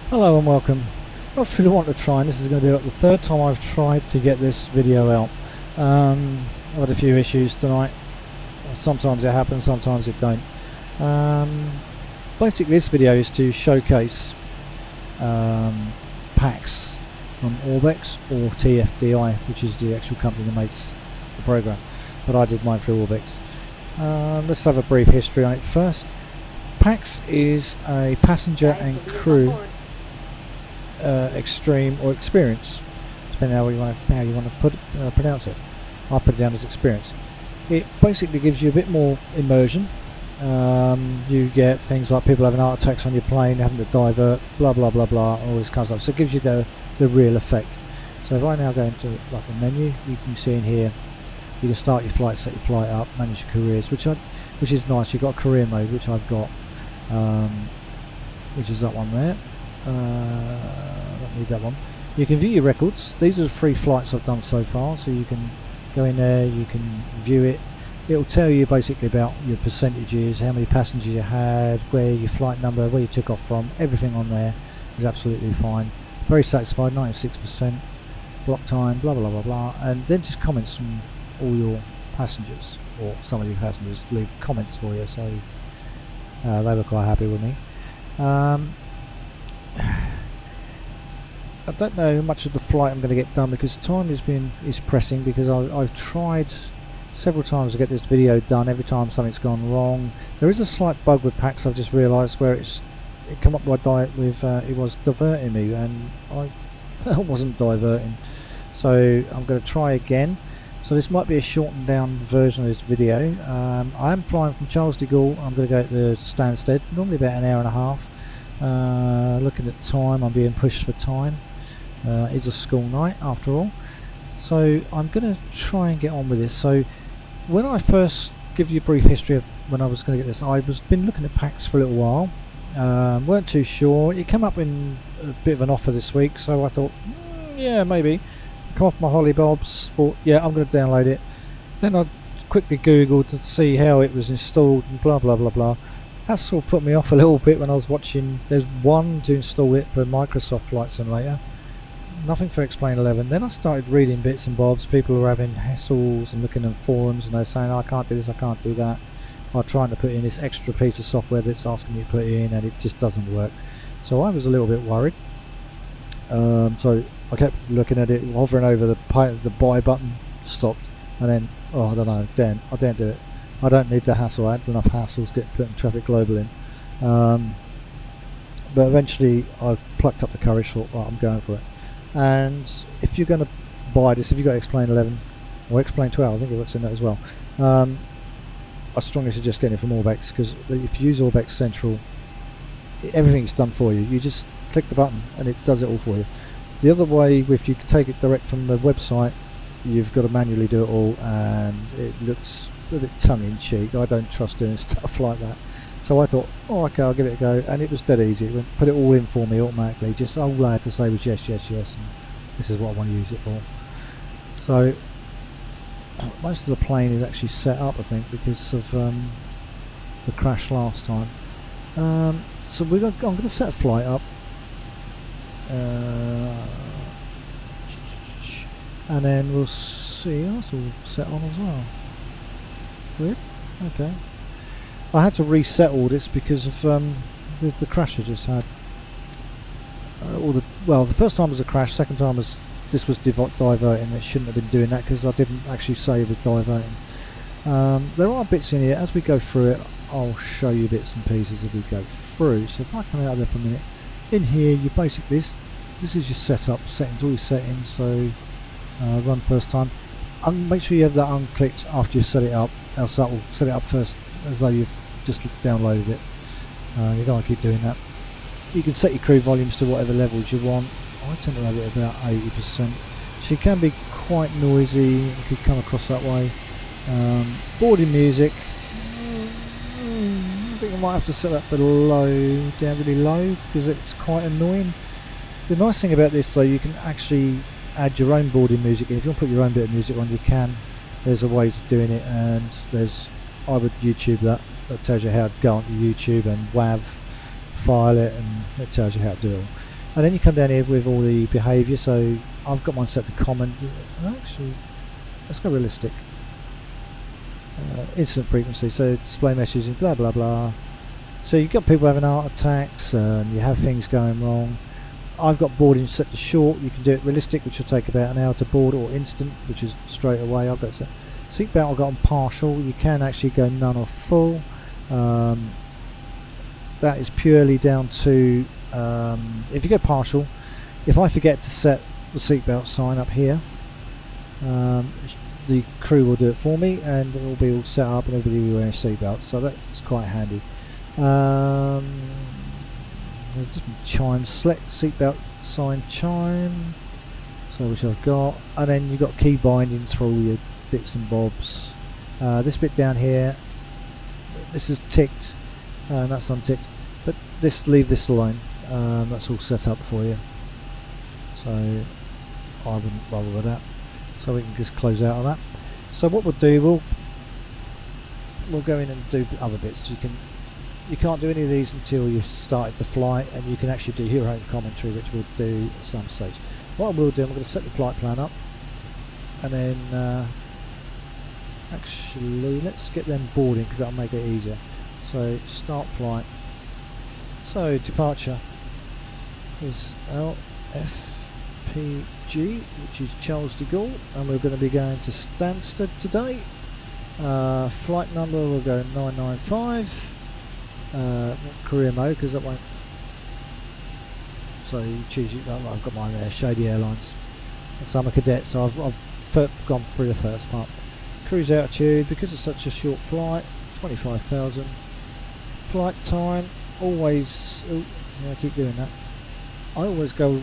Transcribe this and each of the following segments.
Hello and welcome. Not really want to try, and this is going to be like the third time I've tried to get this video out. I've had a few issues tonight. Sometimes it happens, sometimes it don't. Basically this video is to showcase Pacx from orbx or tfdi, which is the actual company that makes the program, but I did mine through orbx. Let's have a brief history on it first. Pacx is a passenger and crew extreme or experience, depending on how you want to pronounce it. I'll put it down as experience. It basically gives you a bit more immersion. You get things like people having heart attacks on your plane, having to divert, blah blah blah blah, all this kind of stuff. So it gives you the real effect. So if I now go into like the menu, you can see in here you can start your flight, set your flight up, manage your careers, which is nice. You've got a career mode, which I've got, which is that one there. Don't need that one. You can view your records. These are the 3 flights I've done so far, so you can go in there, you can view it. It'll tell you basically about your percentages, how many passengers you had, where your flight number, where you took off from. Everything on there is absolutely fine. Very satisfied, 96%, block time, blah blah blah blah, and then just comments from all your passengers, or some of your passengers leave comments for you, so they were quite happy with me. I don't know how much of the flight I'm going to get done because time is pressing, because I've tried several times to get this video done. Every time something's gone wrong. There is a slight bug with Pacx, I've just realised, where it come up with it was diverting me, and I wasn't diverting, so I'm going to try again. So this might be a shortened down version of this video. I am flying from Charles de Gaulle. I'm going to go to Stansted, normally about an hour and a half. Looking at time, I'm being pushed for time. It's a school night after all, so I'm going to try and get on with this. So when I first give you a brief history of when I was going to get this, I was been looking at Pacx for a little while, weren't too sure. It came up in a bit of an offer this week, so I thought yeah, maybe. Come off my hollybobs, thought yeah, I'm going to download it. Then I quickly googled to see how it was installed and blah blah blah blah. That sort of put me off a little bit when I was watching. There's one to install it for Microsoft Flight Simulator, nothing for Explain 11. Then I started reading bits and bobs. People were having hassles and looking at forums, and they're saying, oh, I can't do this, I can't do that. I'm trying to put in this extra piece of software that's asking me to put in, and it just doesn't work. So I was a little bit worried. So I kept looking at it, hovering over the buy button, stopped, and then I don't know, I didn't do it. I don't need the hassle. I had enough hassles getting putting Traffic Global in. But eventually I plucked up the courage, thought, right, I'm going for it. And if you're going to buy this, if you've got Explain 11 or Explain 12, I think it works in that as well, I strongly suggest getting it from orbx, because if you use orbx Central, everything's done for you. You just click the button and it does it all for you. The other way, if you take it direct from the website, you've got to manually do it all, and it looks a bit tongue-in-cheek. I don't trust doing stuff like that. So I thought, oh okay, I'll give it a go, and it was dead easy. It put it all in for me automatically. Just all I had to say was yes, yes, yes, and this is what I want to use it for. So most of the plane is actually set up, I think, because of the crash last time. So I'm going to set a flight up, and then we'll see. That's all set on as well. Weird. Okay. I had to reset all this because of the crash I just had. The first time was a crash. Second time was diverting. It shouldn't have been doing that because I didn't actually save it diverting. There are bits in here. As we go through it, I'll show you bits and pieces as we go through. So if I come out of there for a minute, in here you basically this is your setup settings, all your settings. So run first time. Make sure you have that unclicked after you set it up, else that will set it up first as though you've just downloaded it. You don't want to keep doing that. You can set your crew volumes to whatever levels you want. I tend to have it about 80%. She can be quite noisy, it could come across that way. Boarding music, I think I might have to set that down really low, because it's quite annoying. The nice thing about this though, you can actually add your own boarding music, and if you want to put your own bit of music on, you can. There's a way of doing it, and I would YouTube that. That tells you how to go onto YouTube and WAV file it, and it tells you how to do it. And then you come down here with all the behaviour. So I've got mine set to common. Actually, let's go realistic. Incident frequency, so display messages, blah blah blah. So you've got people having heart attacks, you have things going wrong. I've got boarding set to short. You can do it realistic, which will take about an hour to board, or instant, which is straight away. I've got seatbelt I've got on partial. You can actually go none or full. That is purely down to if you go partial. If I forget to set the seatbelt sign up here, the crew will do it for me, and it will be all set up and everybody will be wearing seatbelts, so that's quite handy. There's different chimes. Select seatbelt sign chime, so which I've got, and then you've got key bindings for all your bits and bobs. This bit down here, this is ticked, and that's unticked, but leave this alone. That's all set up for you, so I wouldn't bother with that. So we can just close out of that. So what we'll do, we'll go in and do other bits. You can't do any of these until you've started the flight, and you can actually do your own commentary, which we'll do at some stage. What I will do, I'm going to set the flight plan up, and then actually let's get them boarding, because that'll make it easier. So start flight. So departure is LFPG, which is Charles de Gaulle, and we're going to be going to Stansted today. Flight number will go 995. Career mode, because that won't. So you choose. I've got mine there. Shady Airlines. So I'm a cadet, so I've gone through the first part. Cruise altitude, because it's such a short flight, 25,000. Flight time, always. Oh, yeah, I keep doing that. I always go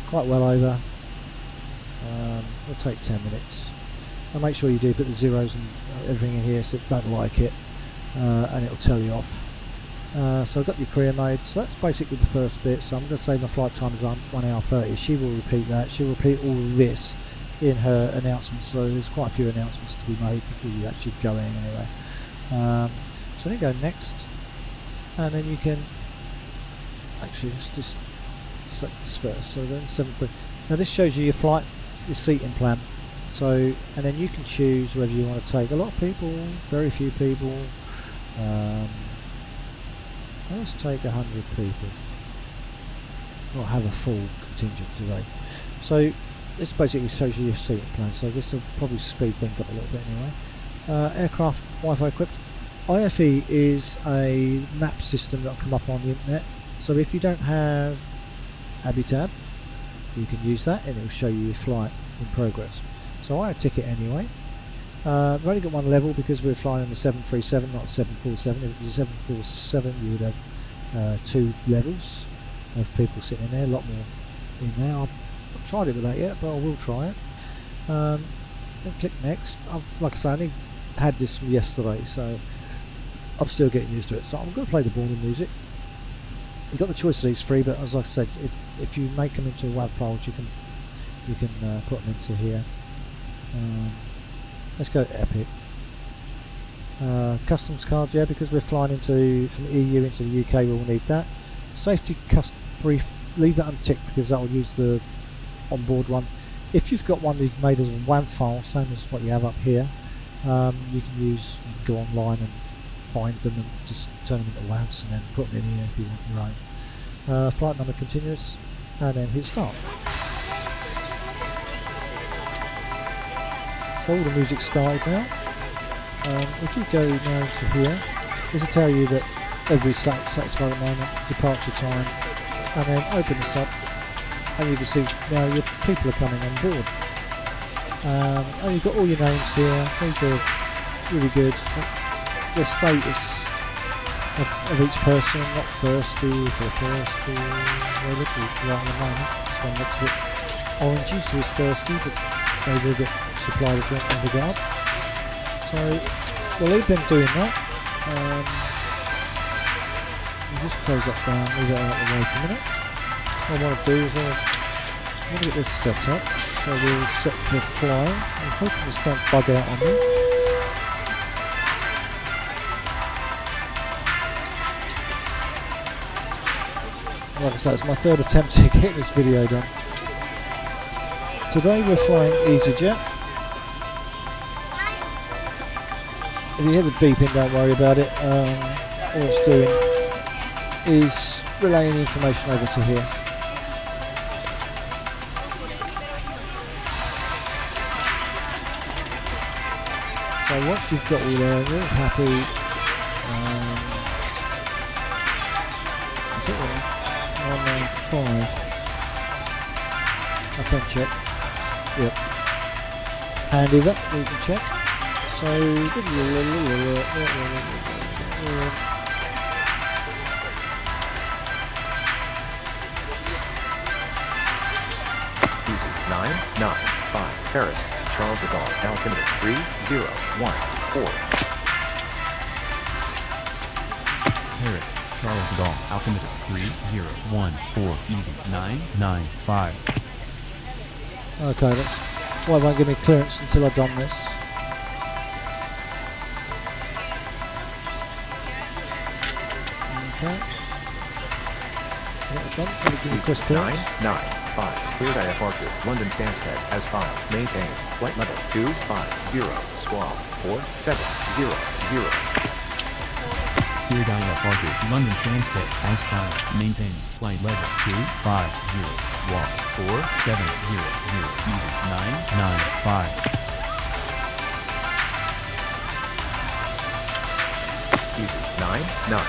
quite well over. It'll take 10 minutes. And make sure you do put the zeros and everything in here, so it don't like it, and it'll tell you off. So I've got your career mode, so that's basically the first bit. So I'm going to say my flight time is 1 hour 30. She will repeat that. She'll repeat all of this in her announcements, so there's quite a few announcements to be made before you actually go in anyway. So then go next, and then you can actually let's just select this first. So then 7.3. Now this shows you your flight, your seating plan. So, and then you can choose whether you want to take a lot of people, very few people. Let's take 100 people. Or have a full contingent today. So this basically shows you your seating plan. So this will probably speed things up a little bit anyway. Aircraft Wi-Fi equipped. IFE is a map system that will come up on the internet. So if you don't have Habitab, you can use that, and it will show you your flight in progress. So I tick it anyway. We've only got one level because we're flying on the 737, not 747. If it was a 747, you would have 2 levels of people sitting in there, a lot more in there. I've not tried it with that yet, but I will try it. Then click next. Like I say, I only had this from yesterday, so I'm still getting used to it. So I'm going to play the boarding music. You've got the choice of these 3, but as I said, if you make them into WAV files, you can put them into here. Let's go Epic. Customs cards, yeah, because we're flying from EU into the UK, we'll need that. Safety brief, leave it unticked because that will use the onboard one. If you've got one you've made as a WAV file, same as what you have up here, you can go online and find them and just turn them into WAVs and then put them in here if you want your own. Flight number continuous, and then hit start. So all the music's started now. If you go now to here, this will tell you that everybody's satisfied at the moment, departure time, and then open this up, and you can see now your people are coming on board. And you've got all your names here. These are really good. The status of each person, not thirsty for thirsty. They look right at the moment. This one looks a bit orangey, so he's thirsty, but they will get supplied a drink in the guard. So we'll leave them doing that. We'll just close that down, leave it out of the way for a minute. What I want to do is I want to get this set up. So we'll set for flying. I'm hoping this don't bug out on me. Like I said, it's my third attempt to get this video done. Today we're flying EasyJet. If you hear the beeping, don't worry about it. All it's doing is relaying the information over to here. So once you've got all there, we're happy. I think we're 195. I can check. Yep. Handy that, we can check. So Easy 995 Paris, Charles de Gaulle, altimeter 3014. Paris, Charles de Gaulle, altimeter 3014, easy 995. okay, that's why it won't give me clearance until I've done this. Okay. That's done. It'll give me Chris clearance. 995, cleared IFR London Stansted as filed, maintain, flight level 250, squawk 4700. Cleared IFR London Stansted as filed, maintain, flight level 250, squawk 4700, easy 995. Easy 995,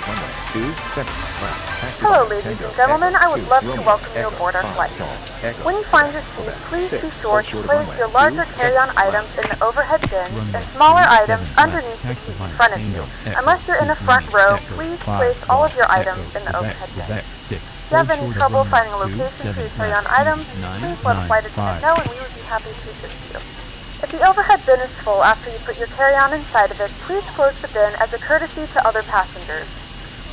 runway 27 left. Hello ladies and gentlemen, I would love to welcome you aboard our flight. When you find your seat, please be sure to place your larger carry-on items in the overhead bins and smaller items underneath the seat in front of you. Unless you're in the front row, please place all of your items in the overhead bin. If you have any trouble finding a location for your carry-on items, please let a flight attendant know and we would be happy to assist you. If the overhead bin is full after you put your carry-on inside of it, please close the bin as a courtesy to other passengers.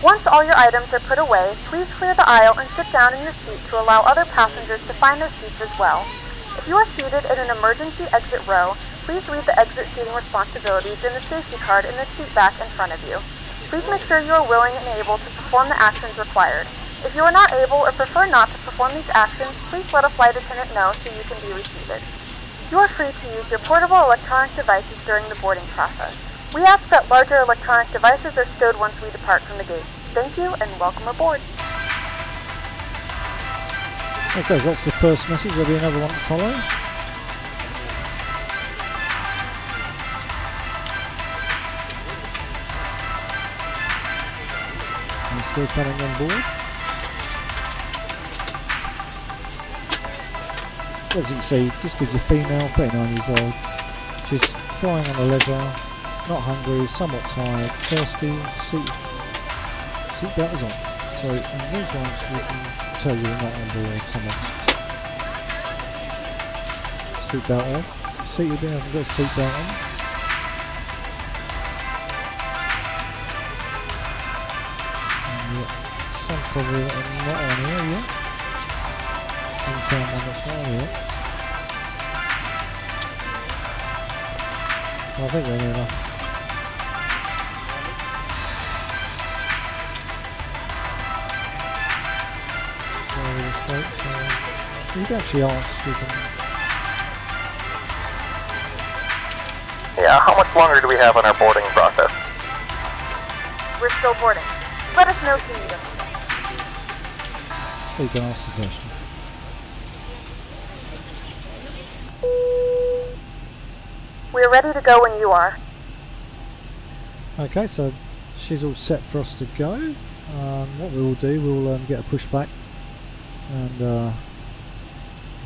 Once all your items are put away, please clear the aisle and sit down in your seat to allow other passengers to find their seats as well. If you are seated in an emergency exit row, please read the exit seating responsibilities in the safety card in the seat back in front of you. Please make sure you are willing and able to perform the actions required. If you are not able or prefer not to perform these actions, please let a flight attendant know so you can be reseated. You are free to use your portable electronic devices during the boarding process. We ask that larger electronic devices are stowed once we depart from the gate. Thank you and welcome aboard. Okay, so that's the first message. There'll be another one to follow. And still coming on board. As you can see, this gives a female, 39 years old. She's flying on a leisure, not hungry, somewhat tired, thirsty, seat belt is on. So in these ones you can tell you're not on board someone. Seat belt off. Seat you'll be able to get a seat belt on. And some probably are not on here yet. Haven't found one that's not on yet. I think we're near enough. You can actually ask. You can. Yeah, how much longer do we have on our boarding process? We're still boarding. Let us know if you need us. You can ask the question. We're ready to go when you are. Okay, so she's all set for us to go. What we will do, we'll get a pushback and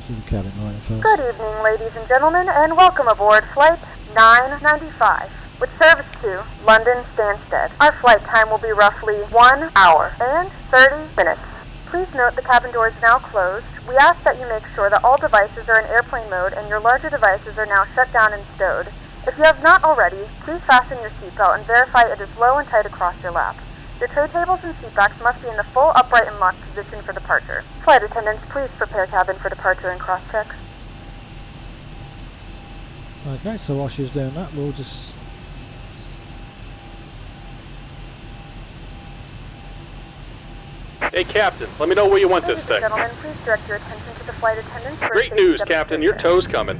see the cabin right first. Good evening, ladies and gentlemen, and welcome aboard Flight 995 with service to London Stansted. Our flight time will be roughly 1 hour and 30 minutes. Please note the cabin door is now closed. We ask that you make sure that all devices are in airplane mode and your larger devices are now shut down and stowed. If you have not already, please fasten your seatbelt and verify it is low and tight across your lap. Your tray tables and seatbacks must be in the full upright and locked position for departure. Flight attendants, please prepare cabin for departure and cross-check. Okay, so while she's doing that, we'll just... Hey, Captain, let me know where you want this Ladies and thing. gentlemen, please direct your attention to the flight attendants for a Great safety news, Captain. Your demonstration. tow's coming.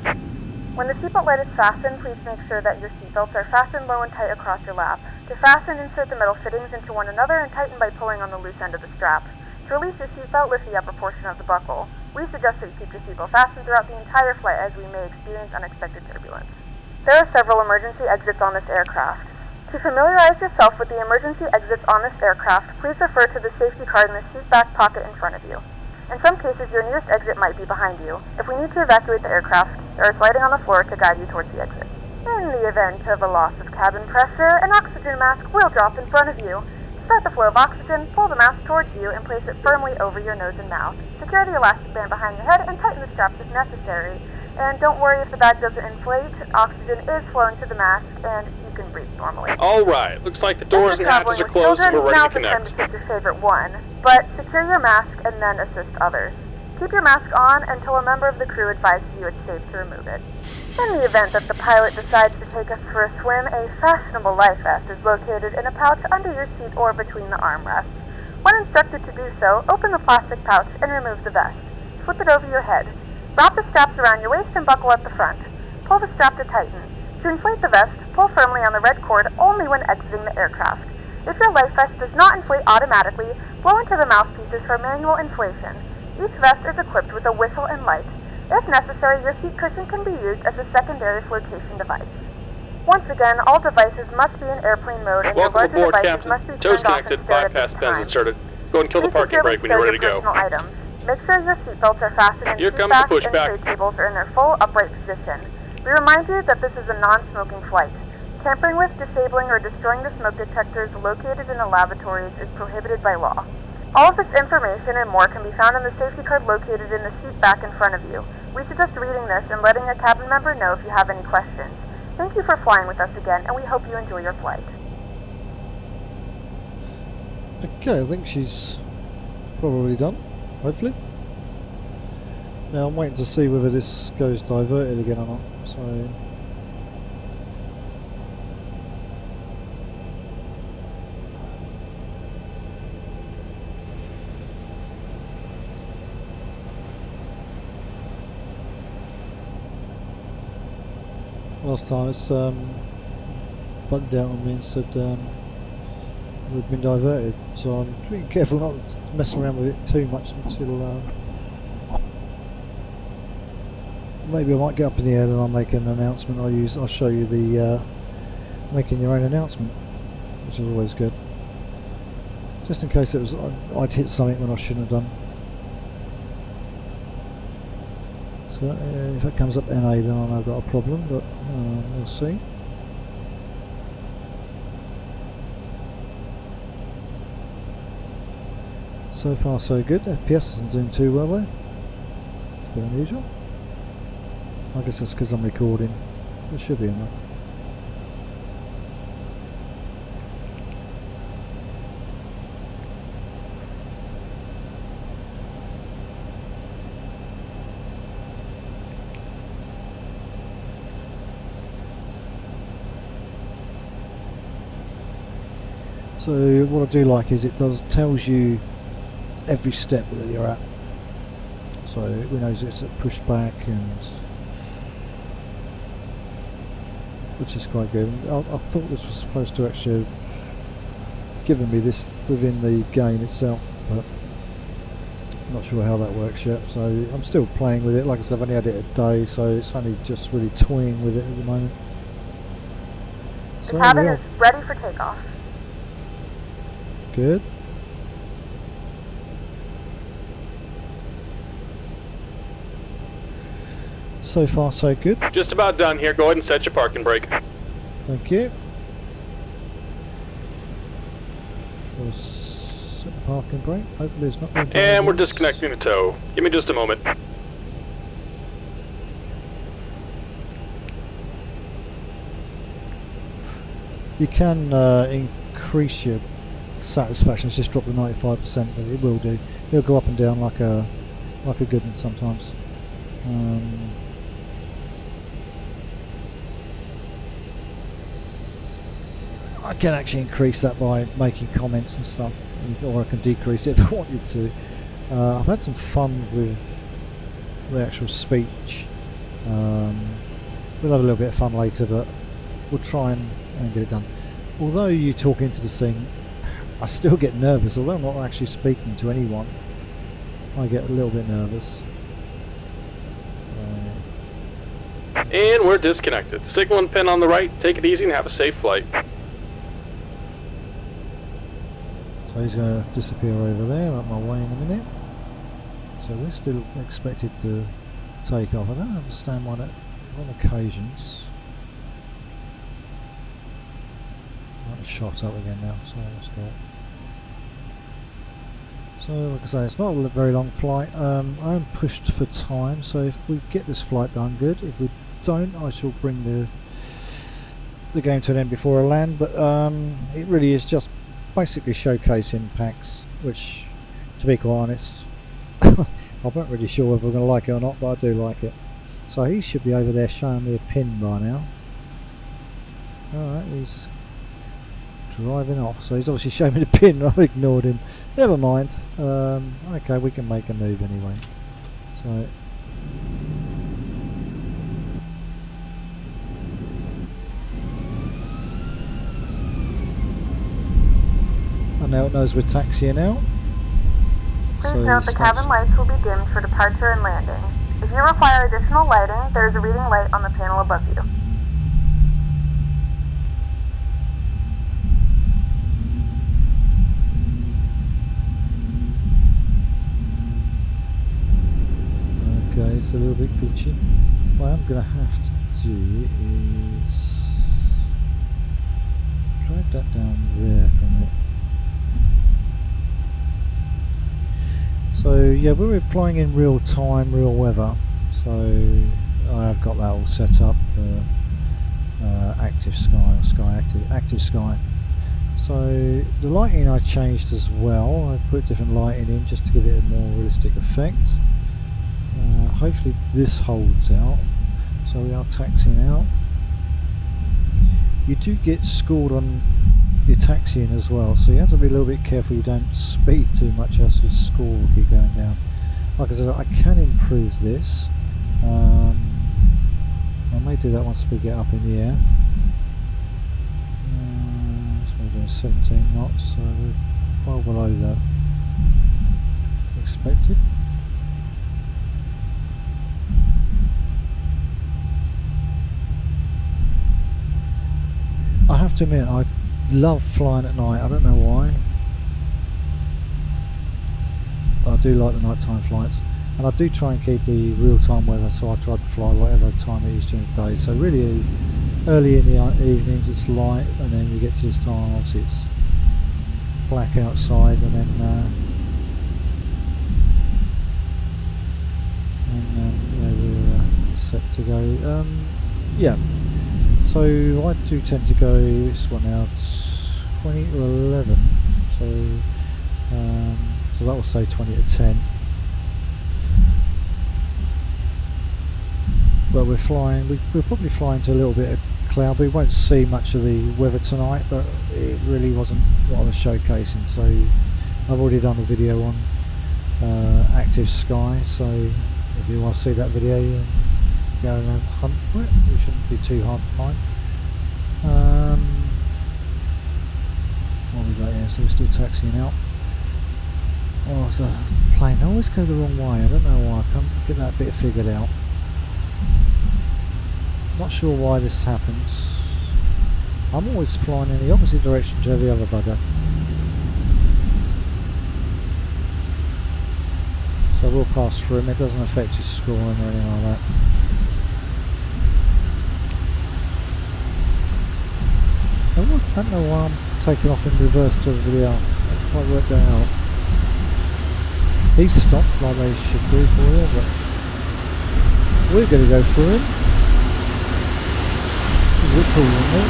When the seatbelt light is fastened, please make sure that your seatbelts are fastened low and tight across your lap. To fasten, insert the metal fittings into one another and tighten by pulling on the loose end of the strap. To release your seatbelt, lift the upper portion of the buckle. We suggest that you keep your seatbelt fastened throughout the entire flight as we may experience unexpected turbulence. There are several emergency exits on this aircraft. To familiarize yourself with the emergency exits on this aircraft, please refer to the safety card in the seat back pocket in front of you. In some cases, your nearest exit might be behind you. If we need to evacuate the aircraft, there is lighting on the floor to guide you towards the exit. In the event of a loss of cabin pressure, an oxygen mask will drop in front of you. To start the flow of oxygen, pull the mask towards you and place it firmly over your nose and mouth. Secure the elastic band behind your head and tighten the straps if necessary. And don't worry if the bag doesn't inflate. Oxygen is flowing to the mask and you can breathe normally. Alright, looks like the doors and hatches are With closed and children, we're ready now's to the time connect. to pick your favorite one, but secure your mask and then assist others. Keep your mask on until a member of the crew advises you it's safe to remove it. In the event that the pilot decides to take us for a swim, a fashionable life vest is located in a pouch under your seat or between the armrests. When instructed to do so, open the plastic pouch and remove the vest. Slip it over your head. Wrap the straps around your waist and buckle at the front. Pull the strap to tighten. To inflate the vest, pull firmly on the red cord only when exiting the aircraft. If your life vest does not inflate automatically, blow into the mouthpieces for manual inflation. Each vest is equipped with a whistle and light. If necessary, your seat cushion can be used as a secondary flotation device. Once again, all devices must be in airplane mode and Welcome your larger aboard, devices Captain. must be Tow's turned off connected, and stowed at bypass this pins time. inserted. Go and kill the Please parking securely brake when you're stow ready to your go. personal items. Make sure your seatbelts are fastened in Here seat comes the backs and pushback. tray tables are in their full upright position. We remind you that this is a non-smoking flight. Tampering with, disabling, or destroying the smoke detectors located in the lavatories is prohibited by law. All of this information and more can be found in the safety card located in the seat back in front of you. We suggest reading this and letting a cabin member know if you have any questions. Thank you for flying with us again, and we hope you enjoy your flight. Okay, I think she's probably done, hopefully. Now I'm waiting to see whether this goes diverted again or not, so... Last time it's bugged out on me and said we'd been diverted, so I'm being careful not to mess around with it too much until maybe I might get up in the air and I'll make an announcement. I'll show you the making your own announcement, which is always good, just in case I'd hit something when I shouldn't have done. So if it comes up NA, then I know I've got a problem, but we'll see. So far so good. FPS isn't doing too well though. It's a bit unusual. I guess that's because I'm recording. It should be enough. So what I do like is it tells you every step that you're at. So it knows it's at pushback, and which is quite good. I thought this was supposed to actually have given me this within the game itself, but I'm not sure how that works yet. So I'm still playing with it. Like I said, I've only had it a day, so it's only just really toying with it at the moment. So The cabin is ready for takeoff. Good. So far so good. Just about done here. Go ahead and set your parking brake. Thank you. We'll set the parking brake. Hopefully it's not going to And we're disconnecting the tow. Give me just a moment. You can increase your satisfaction. It's just drop the 95%, but it will do. It'll go up and down like a good one sometimes. I can actually increase that by making comments and stuff. or I can decrease it if I wanted to. I've had some fun with the actual speech. We'll have a little bit of fun later, but we'll try and get it done. Although you talk into this thing, I still get nervous. Although I'm not actually speaking to anyone, I get a little bit nervous. And we're disconnected. Signal and pin on the right. Take it easy and have a safe flight. So he's going to disappear over there, up my way in a minute. So we're still expected to take off. I don't understand why that, on occasions. Right, shot up again now, so let's go. So like I say, it's not a very long flight. I'm pushed for time, so if we get this flight done, good. If we don't, I shall bring the game to an end before I land, but it really is just basically showcasing Pacx, which, to be quite honest, I'm not really sure whether we're going to like it or not, but I do like it. So he should be over there showing me a pin by now. Alright, he's driving off, so he's obviously showing me the pin and I've ignored him. Never mind. Okay, we can make a move anyway. So and now it knows we're taxiing out. Please So note the cabin lights will be dimmed for departure and landing. If you require additional lighting, there is a reading light on the panel above you. Okay, it's a little bit glitchy. What I'm going to have to do is drag that down there for a minute. So yeah, we're flying in real time, real weather. So I have got that all set up for active sky or sky active sky. So the lighting I changed as well. I put different lighting in just to give it a more realistic effect. Hopefully this holds out. So we are taxiing out. You do get scored on your taxiing as well, so you have to be a little bit careful you don't speed too much, else the score will keep going down. Like I said, I can improve this. I may do that once we get up in the air. So we're doing 17 knots, so we're well below that expected. I have to admit, I love flying at night. I don't know why. I do like the nighttime flights, and I do try and keep the real-time weather, so I try to fly whatever time it is during the day. So really early in the evenings it's light, and then you get to this time obviously it's black outside, and then yeah, we're set to go. Yeah. So I do tend to go, this one now, 20 to 11, so that will say 20 to 10. But we're flying, we're probably flying to a little bit of cloud. We won't see much of the weather tonight, but it really wasn't what I was showcasing. So I've already done a video on active sky, so if you want to see that video, go and hunt for it. It shouldn't be too hard to find. What have we got here? So we're still taxiing out. Oh, it's a plane. I always go the wrong way. I don't know why. I can't get that bit figured out. Not sure why this happens. I'm always flying in the opposite direction to every other bugger. So we'll pass through him. It doesn't affect his scoring or anything like that. I don't know why I'm taking off in reverse to everybody else. I can't quite work that out. He's stopped like they should do for you, but we're going to go through him. He's a bit taller than me.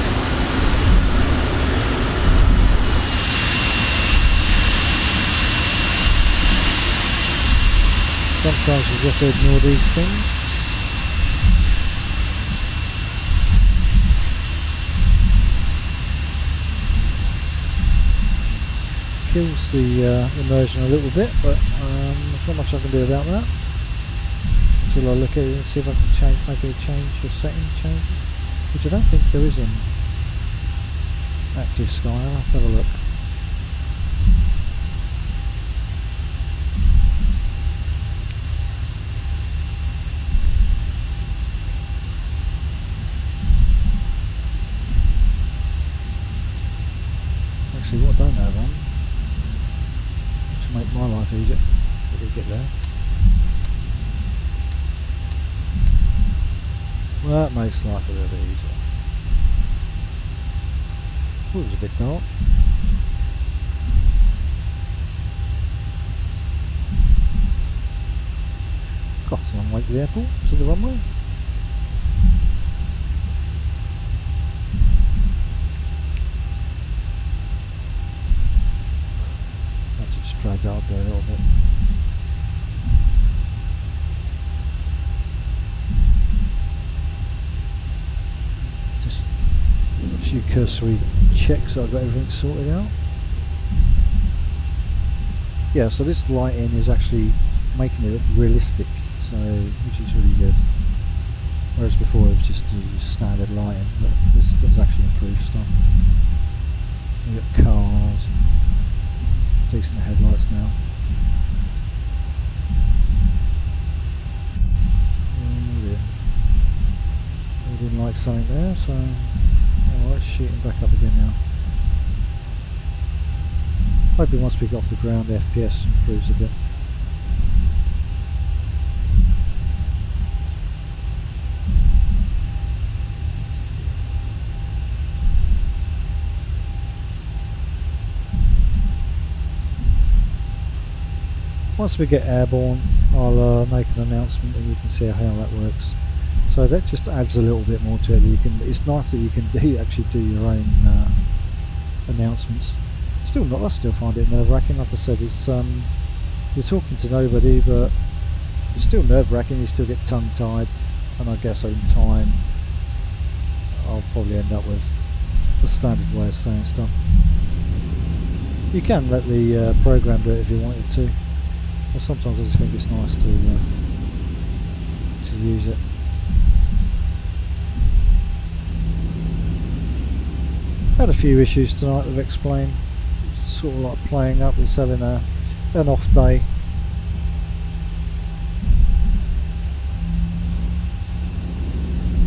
Sometimes you just ignore these things. kills the immersion a little bit, but there's not much I can do about that until I look at it and see if I can make any change or setting changes, which I don't think there is in active sky. I'll have to have a look. Actually, what I don't have on, to make my life easier, let me get there. Well, that makes life a little bit easier. Oh, it was a bit dark. Got a long way to the airport, to the runway. Drag that up there a little bit. Just a few cursory checks that I've got everything sorted out. Yeah, so this lighting is actually making it look realistic, so which is really good. Whereas before it was just standard lighting, but this does actually improve stuff. We've got cars. Decent headlights now. Oh dear. I didn't like something there, so alright, shooting back up again now. Hoping once we get off the ground the FPS improves a bit. Once we get airborne, I'll make an announcement and you can see how that works. So that just adds a little bit more to it. It's nice that you can actually do your own announcements. I still find it nerve-wracking. Like I said, it's you're talking to nobody, but it's still nerve-wracking. You still get tongue-tied, and I guess in time I'll probably end up with the standard way of saying stuff. You can let the program do it if you wanted to. But sometimes I just think it's nice to use it. Had a few issues tonight with X-Plane. Sort of like playing up. It's having an off day.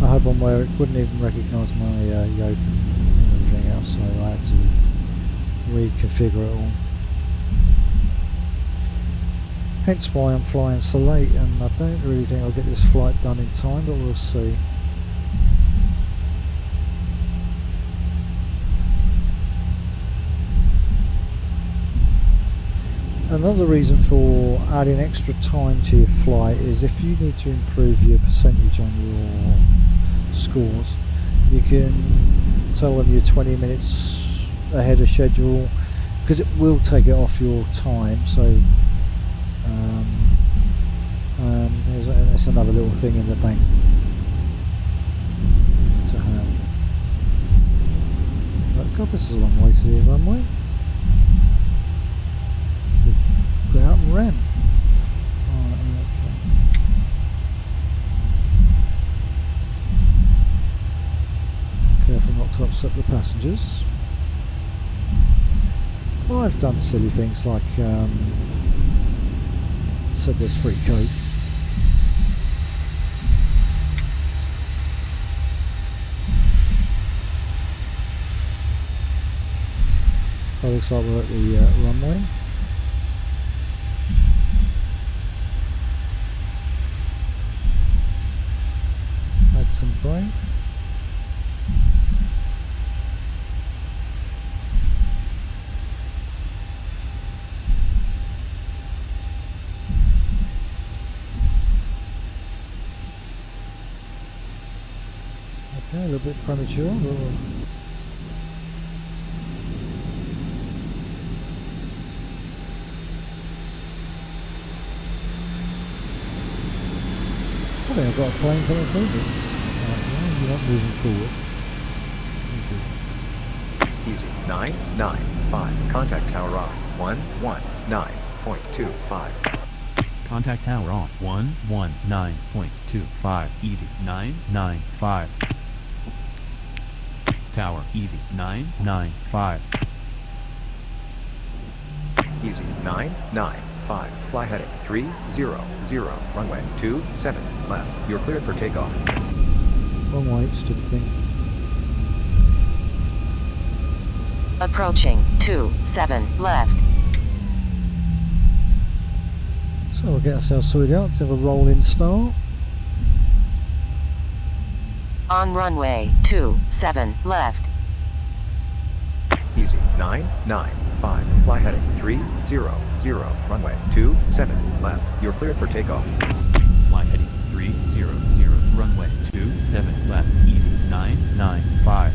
I had one where it wouldn't even recognise my yoke and everything else, so I had to reconfigure it all. Hence why I'm flying so late, and I don't really think I'll get this flight done in time, but we'll see. Another reason for adding extra time to your flight is if you need to improve your percentage on your scores, you can tell them you're 20 minutes ahead of schedule, because it will take it off your time. So that's another little thing in the bank to have. But God, this is a long way to the runway. Go out and ran. Careful not to upset the passengers. Well, I've done silly things like said there's free coke. So it looks like we're at the runway. Add some brake. Okay, a little bit premature, but I think I've got a plane coming through me. You're not moving forward. Easy. 995. Contact Tower Rock. 119.25. Contact tower on 119.25. Easy 995. Tower easy 995. Easy 995. Fly heading 300. Runway 27 left. You're cleared for takeoff. Wrong way, stupid thing. Approaching 27 left. So we'll get ourselves sorted out, have a roll-in start. On runway 27 left. Easy 995. Fly heading 300. Runway 27 left. You're cleared for takeoff. Fly heading 300. Runway 27 left. Easy 995.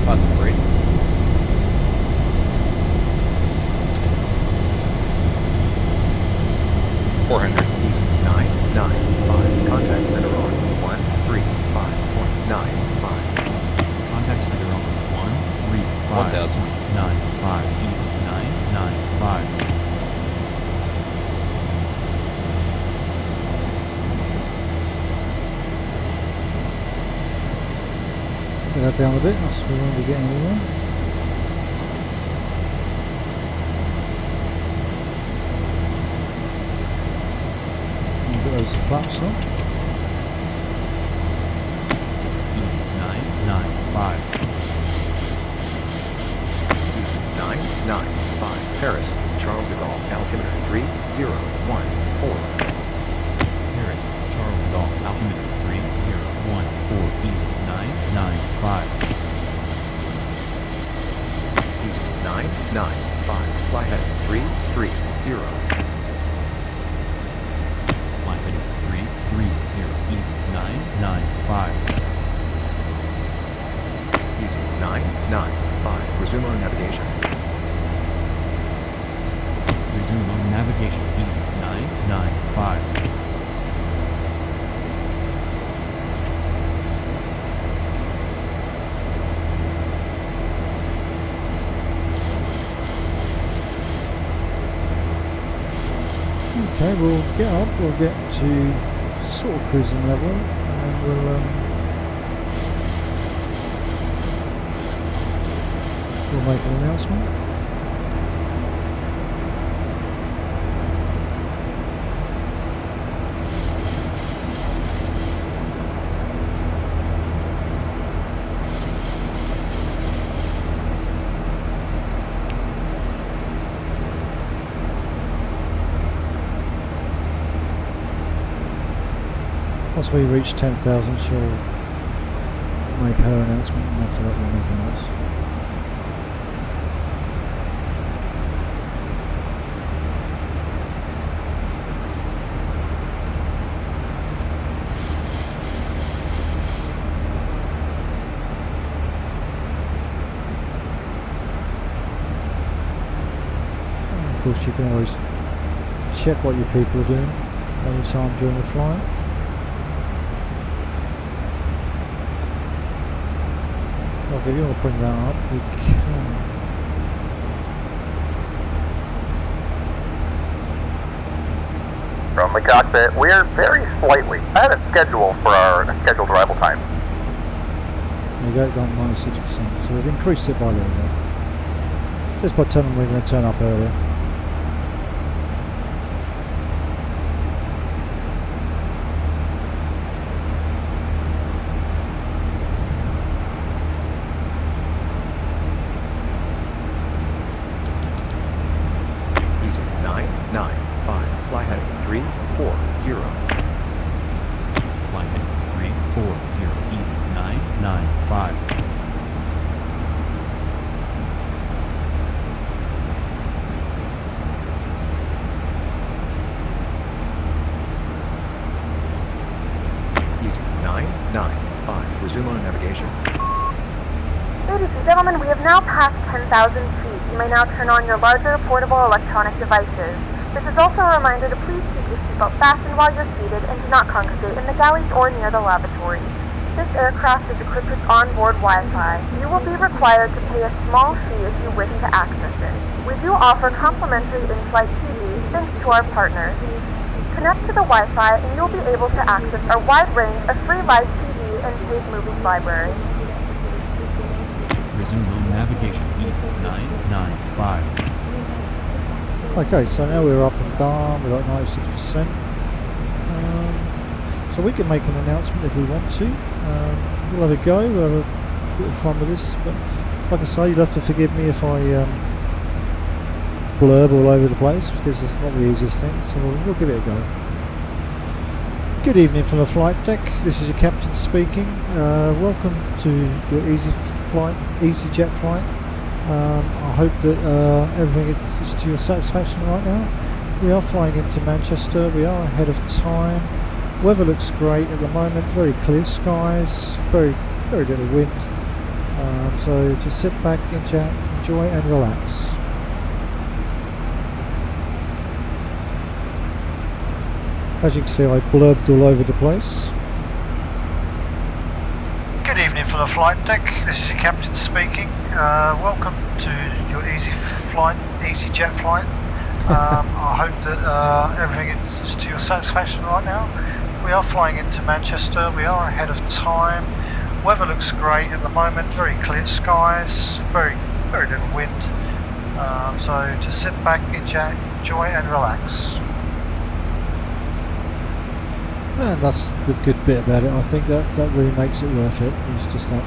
Positive rate. Easy 995. Contact center on 135.95. Contact center on 1,000. 135.95. Easy 995. Get that down a bit, that's where we won't be getting anywhere. And get those flaps on. Easy 995. Easy 995. Paris, Charles de Gaulle, altimeter 3014. Paris, Charles de Gaulle, altimeter 3014. Easy 995. Easy 995. Fly heading 330. Fly heading 330. Easy 995. Easy 995. Resume on navigation. Resume on navigation. Easy 995. Okay, we'll get up, we'll get to sort of cruising level, and then we'll make an announcement. Once we reach 10,000, she'll make her announcement, and after that we'll make ours. And of course, you can always check what your people are doing any time during the flight. If you want to bring that up, we can. From the cockpit, we're very slightly ahead of schedule for our scheduled arrival time. There you go, gone -6%. So we've increased it by a little bit. Just by telling them we're going to turn up earlier. Easy 995. Fly heading 340. Fly heading 340. Easy 995. feet, you may now turn on your larger portable electronic devices. This is also a reminder to please keep your seatbelt fastened while you're seated and do not congregate in the galleys or near the lavatories. This aircraft is equipped with onboard Wi-Fi. You will be required to pay a small fee if you wish to access it. We do offer complimentary in-flight TV thanks to our partners. Connect to the Wi-Fi and you'll be able to access our wide range of free live TV and paid movies library. Resume room navigation. Easy 995. Okay, so now we're up and down, we're at 96%. So we can make an announcement if we want to. We'll have a go, we'll have a bit of fun with this, but like I say, you'll have to forgive me if I blurb all over the place, because it's not the easiest thing, so we'll give it a go. Good evening from the flight deck, this is your captain speaking. Welcome to your EasyJet flight. I hope that everything is to your satisfaction right now. We are flying into Manchester, we are ahead of time. Weather looks great at the moment, very clear skies, very little wind. So just sit back, enjoy and relax. As you can see, I blurbed all over the place. Good evening from the flight deck, this is your captain speaking. Welcome to your EasyJet flight. I hope that everything is to your satisfaction right now. We are flying into Manchester, we are ahead of time. Weather looks great at the moment, very clear skies, very little wind. So just sit back, enjoy and relax. And that's the good bit about it. I think that really makes it worth it. It's just that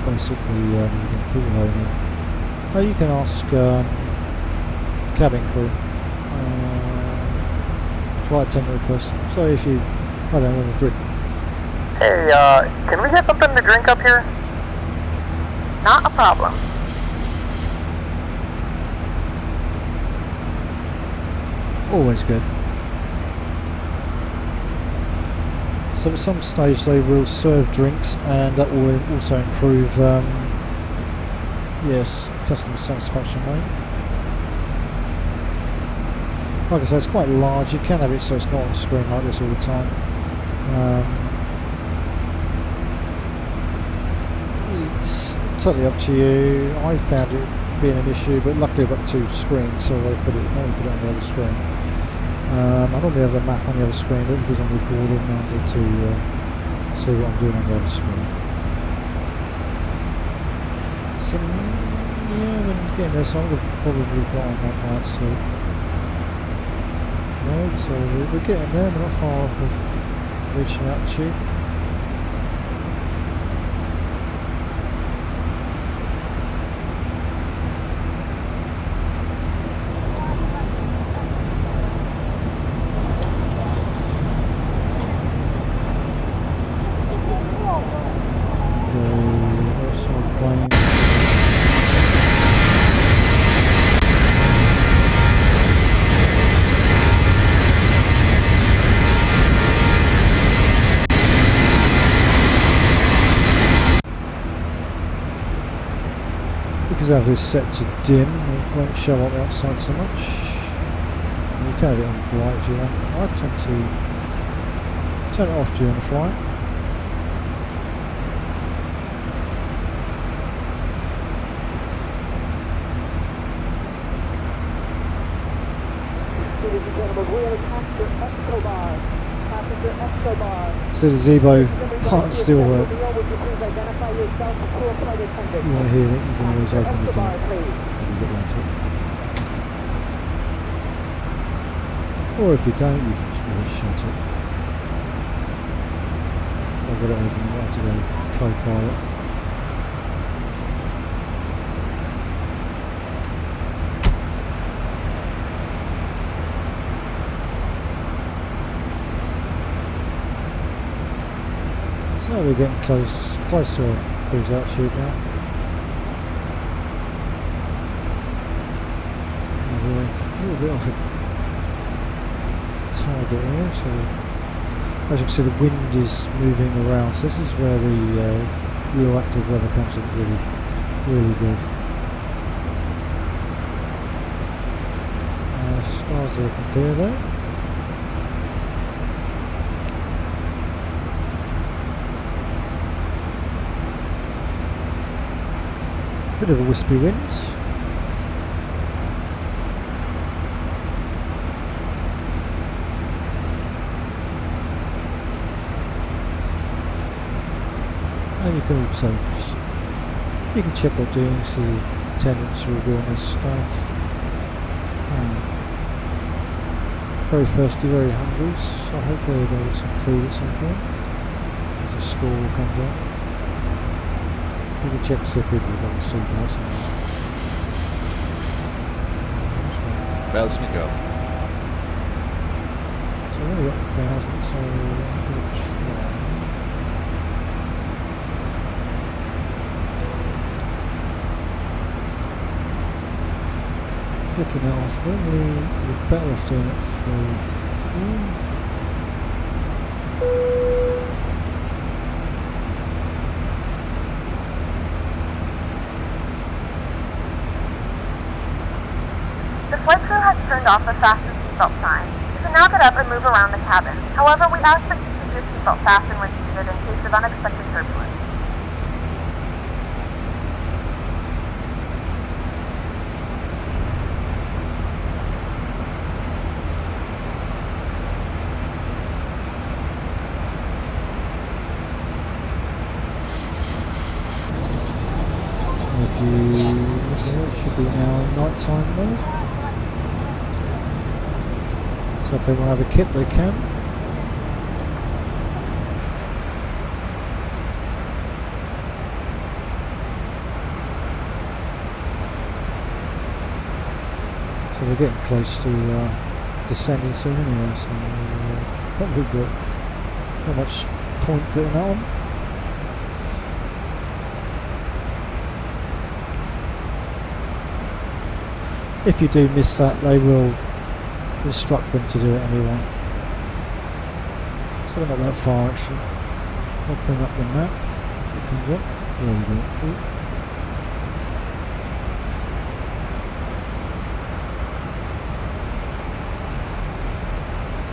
basically you can put your own in. You can ask cabin crew, flight attendant request. So if you, I don't want to drink. Hey, can we get something to drink up here? Not a problem. Always good. So at some stage they will serve drinks, and that will also improve yes, customer satisfaction rate. Like I say, it's quite large. You can have it so it's not on the screen like this all the time. It's totally up to you. I found it being an issue, but luckily I've got two screens, so I put it on the other screen. I normally have the map on the other screen, but because I'm recording, I need to see what I'm doing on the other screen. So yeah, when getting there, so I'm probably got on that night's sleep. Right, so we're getting there, we're not far off of reaching altitude. Because I have this set to dim, it won't show up outside so much. You can have it on bright if you want. I tend to turn it off during the flight. So the Zebo part still work. You want to hear it, you can always open the door when you get round to it. Or if you don't, you can just always shut it. I've got it open, you have to go co-pilot. So we're getting close to our cruise altitude now. We're a little bit off a target here, so as you can see the wind is moving around, so this is where the real active weather comes in really Really good. Stars are looking clear there. Bit of a wispy wind. And you can also just, you can check what they're doing, see the attendants who are doing this stuff. Very thirsty, very hungry, so hopefully they'll get some food at some point as the score comes up. You can check to see if people have got the seatbelts. 1,000 to go. So I've only got 1,000, so I'm going to try. Flicking it off, probably you're better off doing it through. The flight crew has turned off the fasten seatbelt sign. You can now get up and move around the cabin. However, we ask that you keep your seatbelt fastened when seated in case of unexpected turbulence. It should be now night time mode. So if they want to have a kip, they can. So we're getting close to descending soon anyway, so probably got not much point putting that on. If you do miss that, they will instruct them to do it anyway. So we're not that far actually. I'll bring up the map. It comes up. There we go.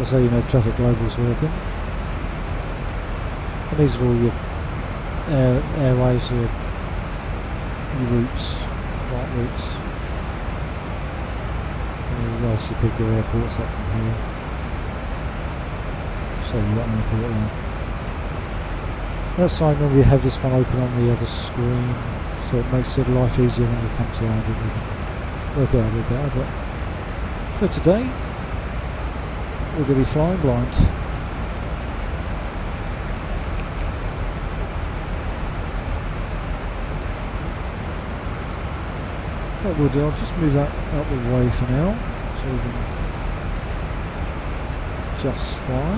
So you know traffic global's working. And these are all your airways, your routes, flight routes. You obviously pick your airports up from here. So you've got an airport there. That side normally you have this one open on the other screen, so it makes it life easier when you come to add it. You can work it out a bit better. But for today, we're going to be flying blind. What we'll do, I'll just move that out the way for now, so we can just fly.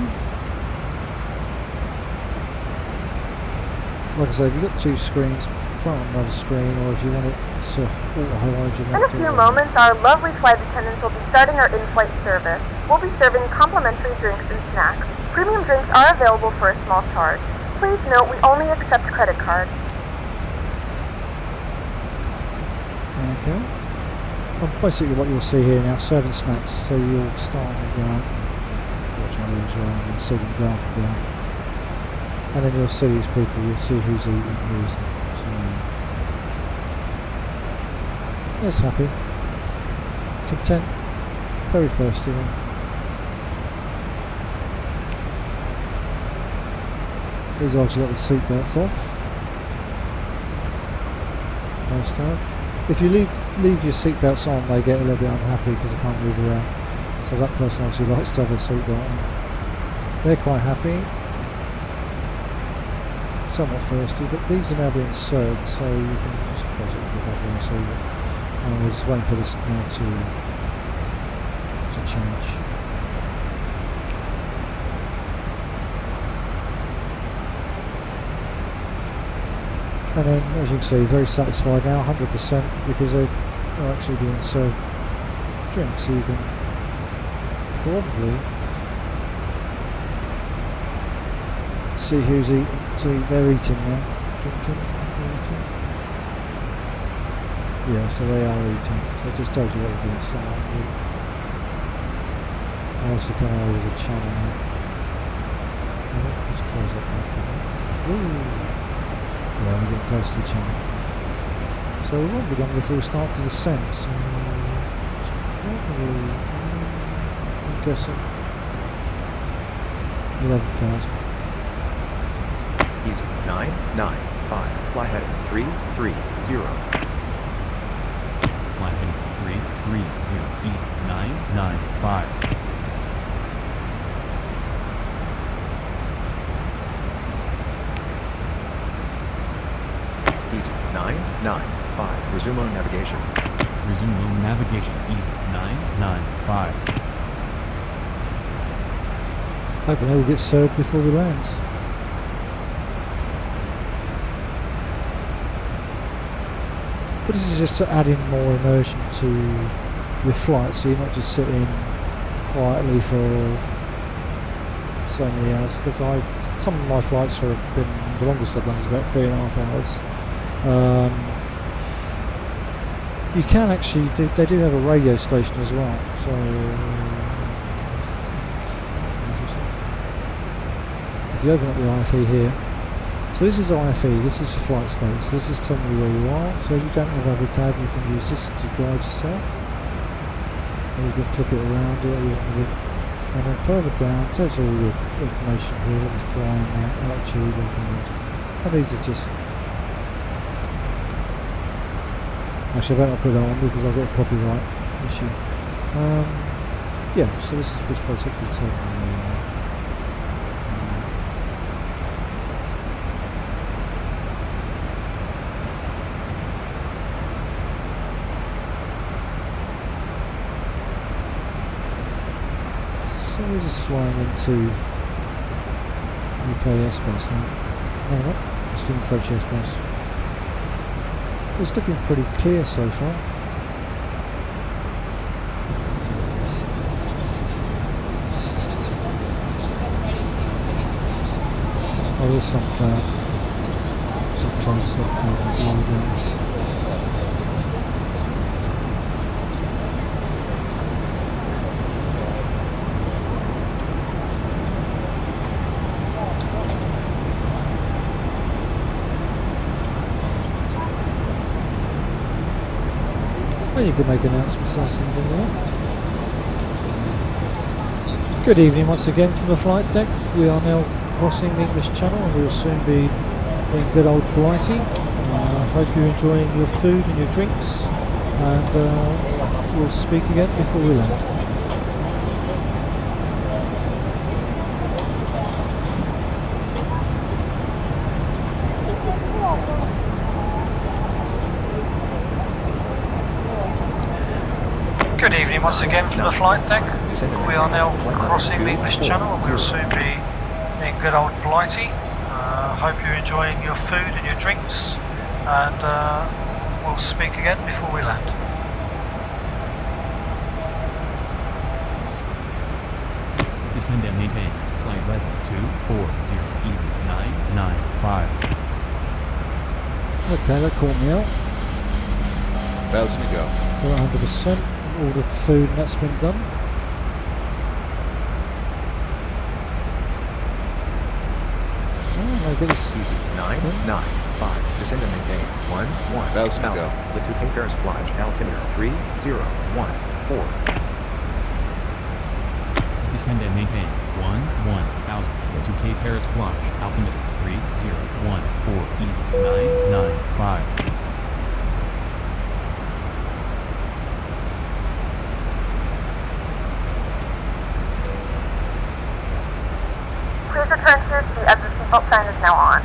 Like I said, if you've got two screens, fly on another screen, or if you want it to auto-hide, you In a few moments, our lovely flight attendants will be starting our in-flight service. We'll be serving complimentary drinks and snacks. Premium drinks are available for a small charge. Please note we only accept credit cards. Okay. Well, basically what you'll see here now, serving snacks, so you'll start with that, watch on as well, and you'll see them go up and down. And then you'll see these people, you'll see who's eating, who isn't. So, yes, happy. Content. Very thirsty one. He's obviously got the seatbelts off. Nice time. If you leave your seatbelts on, they get a little bit unhappy because they can't move around. So that person obviously likes to have a seatbelt on. They're quite happy. Somewhat thirsty, but these are now being served, so you can just pause it if you want to see it. And we're just waiting for this now to change. And then, as you can see, very satisfied now, 100%, because they are actually being served drinks, so you can probably see who's eating. See, they're eating now, drinking, eating. Yeah, so they are eating. So it just tells you what you're doing. So I'll also come over the channel now. Let's close that back. Ooh. Yeah, we're getting close to the channel. So we won't be gone before we start the descent. So it's probably, I'm guessing 11,000. Easy 995. Fly heading 330. Fly heading 330. Easy 995. Easy 995. Resume on navigation. Resume on navigation. Easy 995. Hoping they will get served before we land. But this is just to add in more immersion to your flight, so you're not just sitting quietly for so many hours. Because some of my flights have been, the longest I've done is about 3.5 hours. You can actually they do have a radio station as well. So if you open up the IFE here. So this is IFE, this is your flight status, this is telling you where you are. So if you don't have every tab, you can use this to guide yourself. Or you can flip it around, and then further down, it tells you all your information here, what you're flying at, altitude, and these are just... Actually, I better not put that on because I've got a copyright issue. Yeah, so this is just basically telling you where you are. So we're just flying into UK airspace now. No, not. It's doing French airspace. It's looking pretty clear so far. Oh, there's some cloud. Some close up cloud. Well, you can make announcements or something there. Good evening once again from the flight deck. We are now crossing the English Channel and we will soon be in good old Blighty. Hope you're enjoying your food and your drinks, and we'll speak again before we land. Good evening once again from the flight deck. We are now crossing the English Channel and we will soon be in good old Blighty. Hope you're enjoying your food and your drinks, and we'll speak again before we land. Descend and maintain. Flight level 240. Easy 995. Okay, that caught me out. 1,000 to go. 100%. All the food and that's been done. Oh, this. Easy 995. Descend and maintain 11,000 to go. The 2K Paris Plage altimeter 3014. Descend and maintain 11,000. The 2K Paris Plage altimeter 3014. Easy 995. Please return to your seat as the seatbelt sign is now on.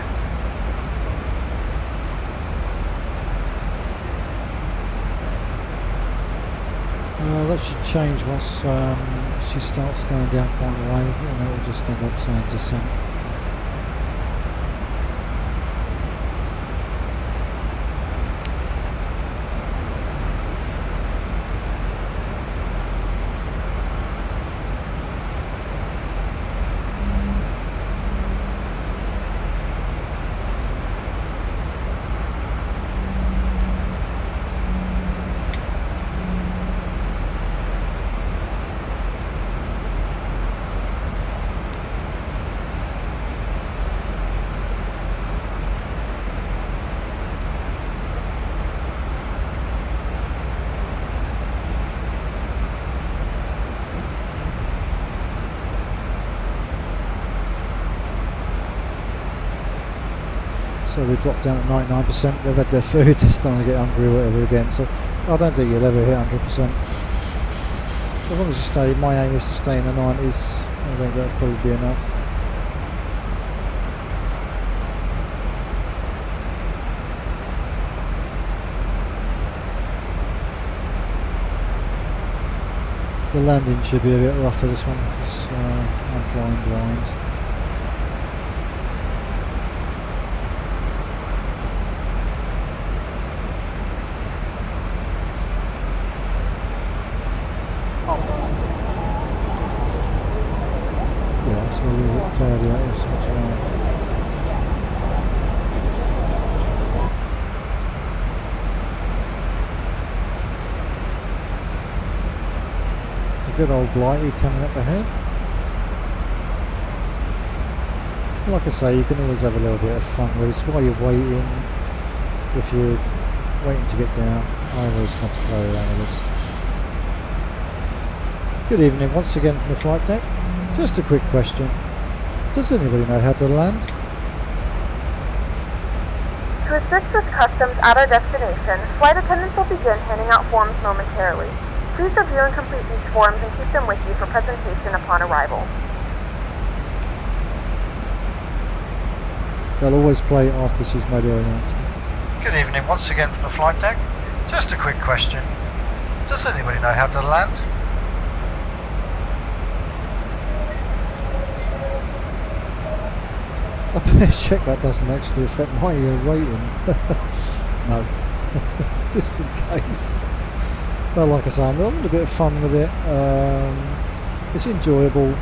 That should change once she starts going down quite a way, and it will just end up saying descent. So we dropped down at 99%. They've had their food, they're starting to get hungry or whatever again. So I don't think you'll ever hit 100%. As long as you stay, my aim is to stay in the 90s. I think that'll probably be enough. The landing should be a bit rougher this one because I'm flying blind. Yeah, it's a little bit cloudy out here, so it's alright. Good old Blighty coming up ahead. Like I say, you can always have a little bit of fun with this while you're waiting. If you're waiting to get down, I always tend to play around with this. Good evening once again from the flight deck. Just a quick question. Does anybody know how to land? To assist with customs at our destination, flight attendants will begin handing out forms momentarily. Please review and complete these forms and keep them with you for presentation upon arrival. They'll always play after she's made her announcements. Good evening once again from the flight deck. Just a quick question. Does anybody know how to land? I better check that doesn't actually affect my rating. No, just in case. Well, like I say, I'm having a bit of fun with it. It's enjoyable.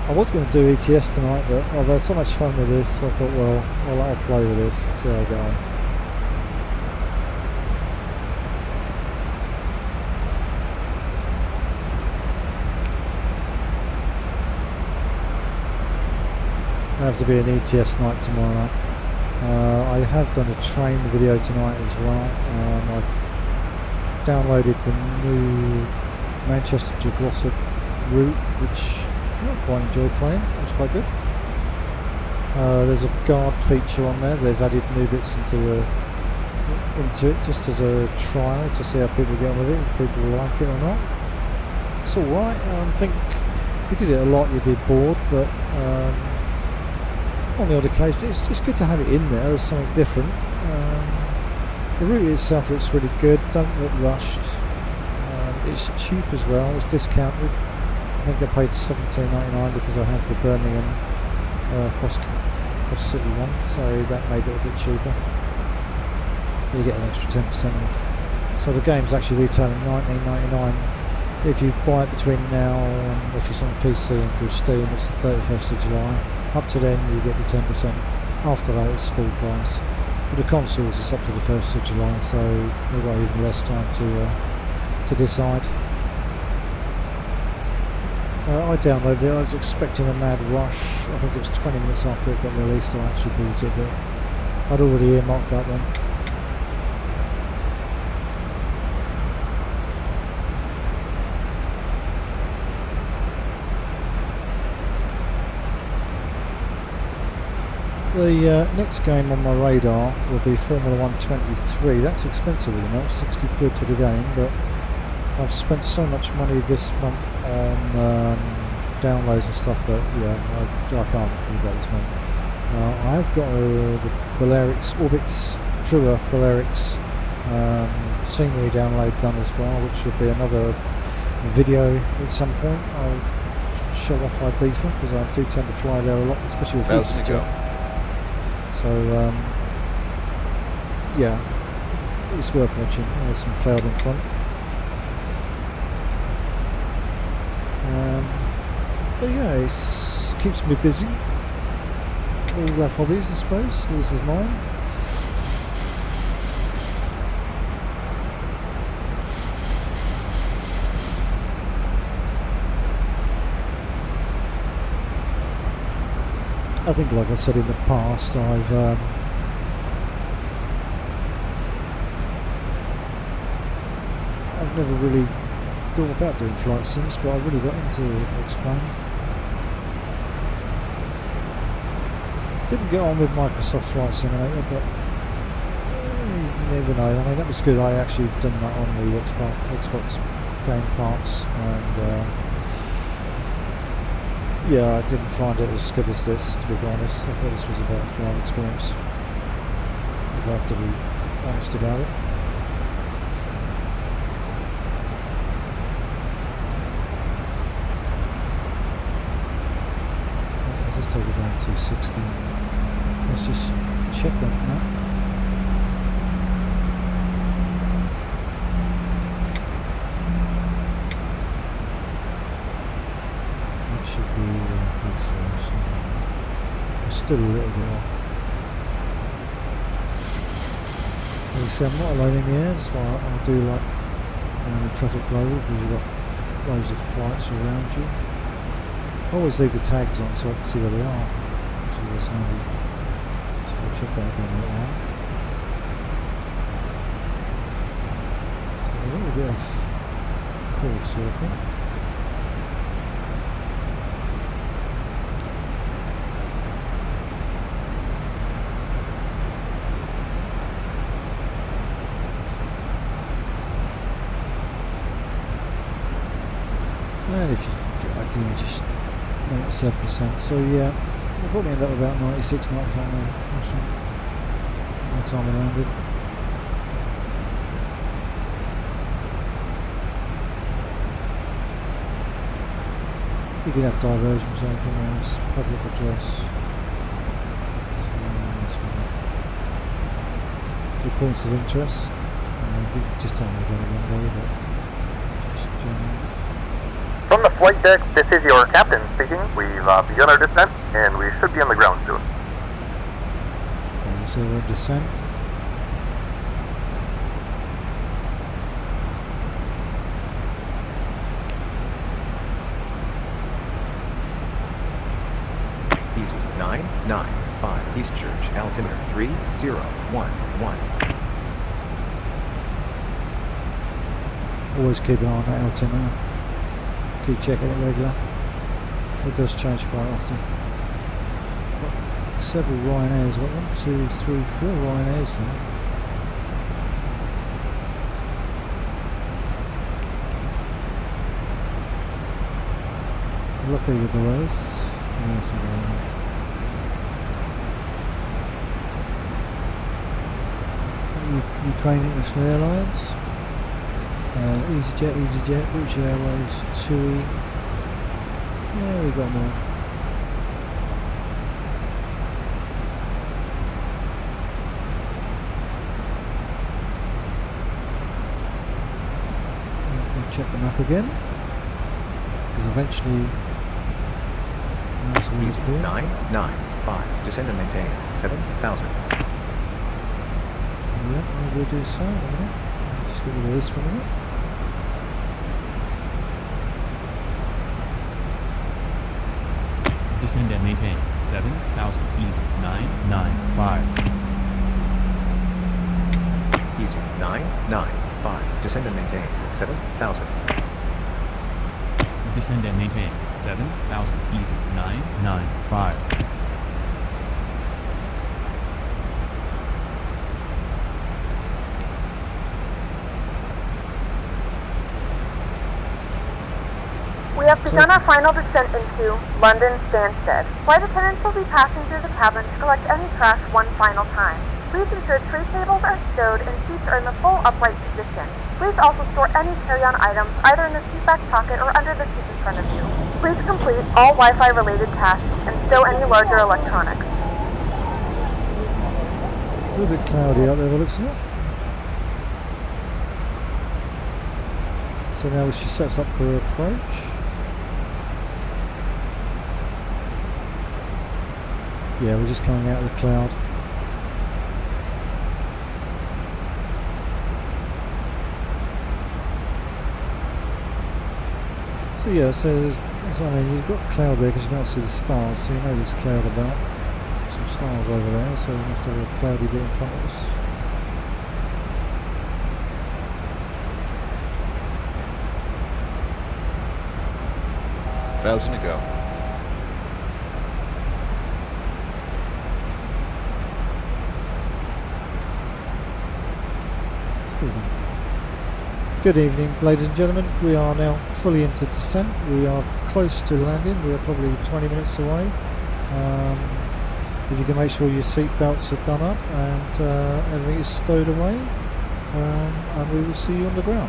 I was going to do ETS tonight, but I've had so much fun with this, I thought, well, I'll play with this and see how I go on. I have to be an ETS night tomorrow. I have done a train video tonight as well. I downloaded the new Manchester to Glossop route, which I quite enjoyed playing. It was quite good. There's a guard feature on there. They've added new bits into it just as a trial to see how people get on with it, if people like it or not. It's alright. I think if you did it a lot you'd be bored, but on the odd occasion it's good to have it in there as something different. The route itself looks really good, don't look rushed. It's cheap as well, it's discounted. I think I paid $17.99 because I have the Birmingham cross city one, so that made it a bit cheaper. You get an extra 10% off. So the game's actually retailing $19.99. If you buy it between now and if it's on PC and through Steam, it's the 31st of July. Up to then you get the 10%. After that it's full price. For the consoles it's up to the 1st of July, so we've got even less time to decide. I downloaded it, I was expecting a mad rush. I think it was 20 minutes after it got released I actually bought it, but I'd already earmarked that one. The next game on my radar will be Formula 1 23. That's expensive, you know, 60 quid for the game, but I've spent so much money this month on downloads and stuff that, yeah, I can't afford that this month. I have got the Pacx, orbx, True Earth Pacx scenery download done as well, which will be another video at some point. I'll show off Ibiza because I do tend to fly there a lot, especially with Thousand to go. So yeah, it's worth watching. There's some cloud in front. But yeah, it keeps me busy. All have hobbies, I suppose. This is mine. I think, like I said in the past, I've never really thought about doing flight sims, but I really got into X-Plane. Didn't get on with Microsoft Flight Simulator, but you never know. I mean, that was good. I actually done that on the Xbox Game Pass, and yeah, I didn't find it as good as this, to be honest. I thought this was a better flying experience, if I have to be honest about it. Let's just take it down to 60. Let's just check that now. That should be good, so it's still a little bit off. As I say, I'm not alone in the air, that's why I do like the traffic global, because you've got loads of flights around you. I always leave the tags on so I can see where they are, which is handy. So we'll check that again later on. A little bit of core circle. And if you get back in, just 97%. So yeah, we'll probably end up about 96, 95 or so by the time I landed. You can have diversions open around this public address. Good points of interest. You can just tell me about it one day, but just generally. From the flight deck, this is your captain speaking. We've begun our descent, and we should be on the ground soon. Okay, so we're descent. Easy 995 East Church, altimeter 3011. Always keep an eye on that altimeter. Keep checking it regular. It does change quite often. Got several Ryanairs. Got 1, 2, 3, 4 Ryanairs there. Luckily with the race. Yes, Ukraine International Airlines. EasyJet, British Airways, TUI. Yeah, we got more. We'll check the map again, because eventually that's Easy 995, descend and maintain 7,000. Yeah, I will do so. Just get rid of this for a minute. Descend and maintain 7,000. Easy 995. Easy 995, descend and maintain 7,000. Descend and maintain 7,000. Easy 995. We have begun our final descent into London Stansted. Flight attendants will be passing through the cabin to collect any trash one final time. Please ensure tray tables are stowed and seats are in the full upright position. Please also store any carry-on items either in the seat back pocket or under the seat in front of you. Please complete all Wi-Fi related tasks and stow any larger electronics. A little bit cloudy out there, by the looks of it. So now she sets up her approach. Yeah, we're just coming out of the cloud. So yeah, so that's what I mean, you've got cloud there because you can't see the stars, so you know there's cloud about. Some stars over there, so we must have a cloudy bit in front of us. Thousand to go. Good evening, ladies and gentlemen. We are now fully into descent. We are close to landing. We are probably 20 minutes away. If you can make sure your seat belts are done up and everything is stowed away, and we will see you on the ground.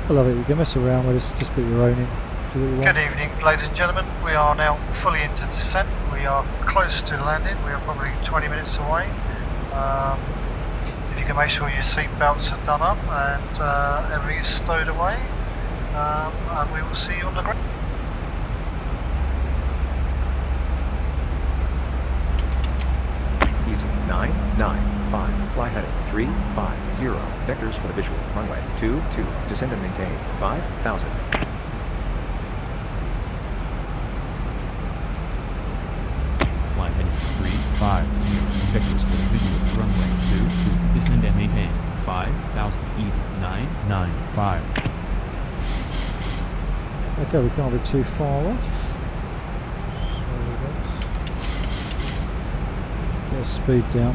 I love it. You can mess around with this, just put your own in. Do what you want. Good evening, ladies and gentlemen. We are now fully into descent. We are close to landing. We are probably 20 minutes away. If you can make sure your seat belts are done up and everything is stowed away, and we will see you on the ground. Easy 995. Fly heading 350. Vectors for the visual. Runway 22. Descend and maintain 5,000. Fly heading 350. Vectors for the visual. Runway 22. Descend and maintain 5,000. Easy 995. Okay, we can't be too far off. So let's get speed down.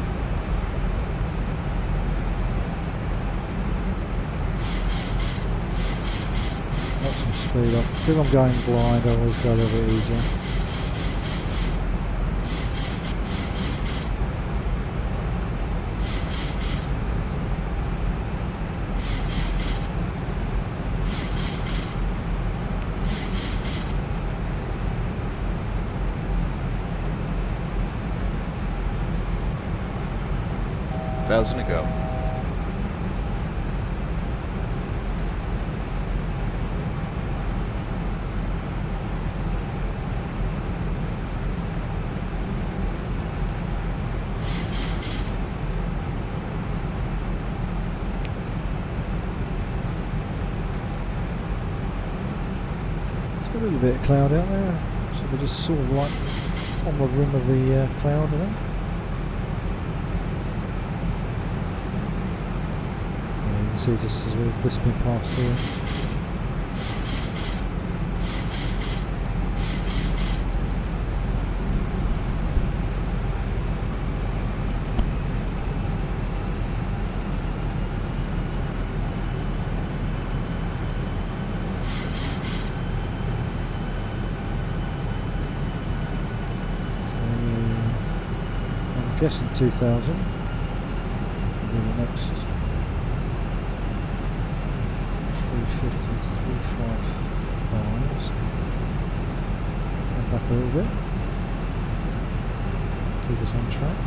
Got some speed up. Because I'm going blind, I always go a little bit easier. Thousand to go. There's a little bit of cloud out there, so we're just sort of like on the rim of the cloud, I think. You can see just as we're whispering past here. I'm guessing 2000. The next 350, 355. Come back a little bit. Keep us on track.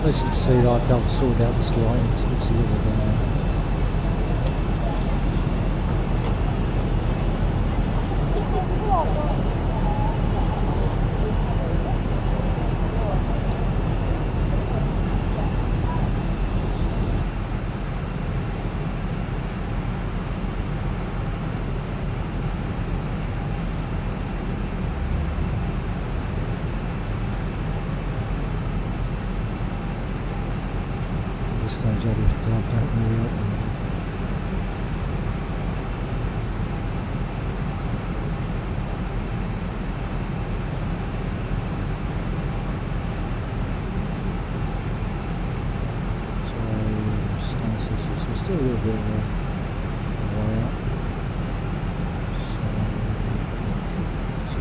As you can see, like I've sorted out this line, it's a little bit down. Stage I lift it up, don't really up. So stances, so still a little bit of a way up. So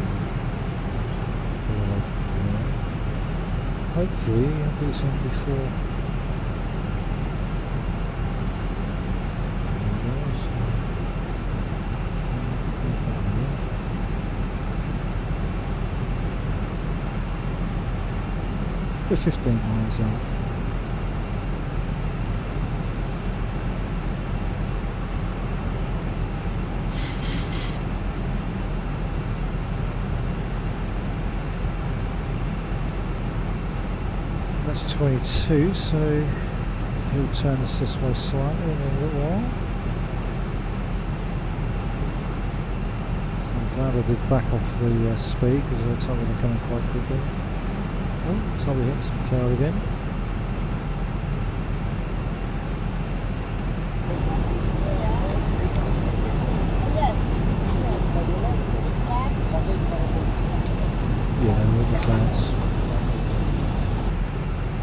hopefully I'll do some before. We're 15 miles out. to 22, so he'll turn us this way slightly in a little while. I'm glad I did back off the speed because it looks like we're coming quite quickly. Oh, looks like we're hitting some cloud again. Yeah, with the clouds.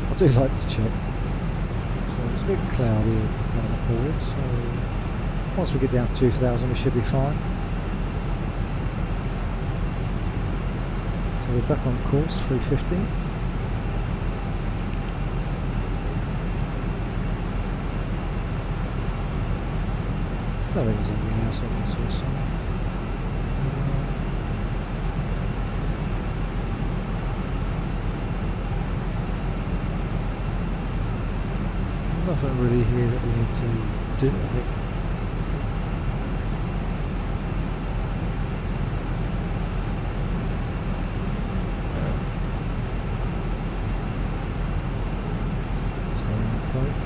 I do like to check. So it's a bit cloudy going forward, so once we get down to 2000 we should be fine. So we're back on course, 350. I don't think there's anything else I can see somewhere. Nothing really here that we need to do, I think. Approach.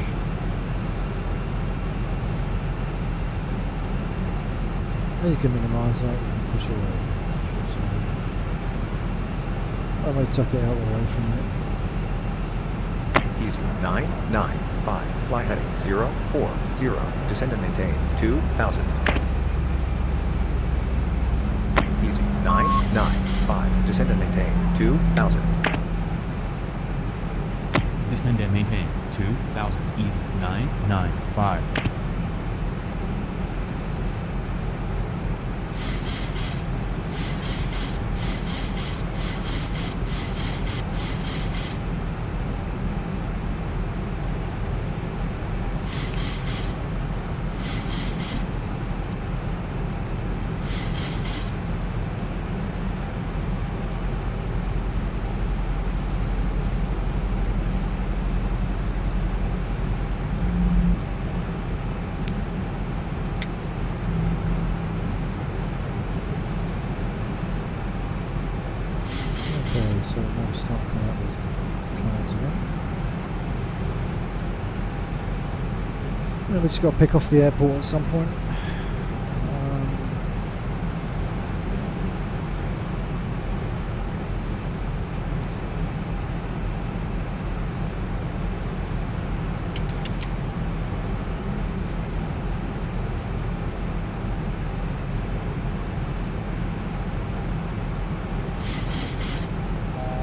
You can minimise that, you can push away. I may tuck it out away from it. Easy 995, fly heading 040, descend and maintain 2000. Easy 995, descend and maintain 2000. Descend and maintain 2000. Easy 995. Okay, so we're going to start coming up with clouds again. Then we just got to pick off the airport at some point.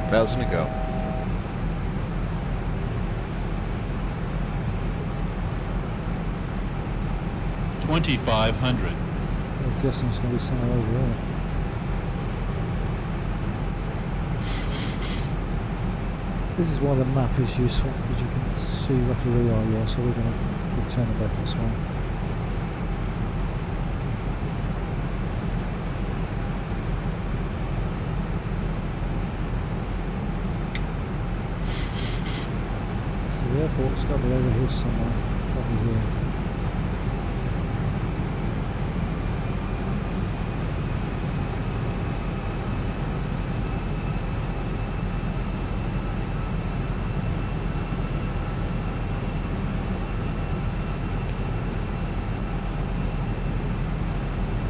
Thousand to go. I'm guessing it's going to be somewhere over there. This is why the map is useful, because you can see roughly where you are. Yeah, so we're going to return it back this way. The airport's got to be over here somewhere, probably here.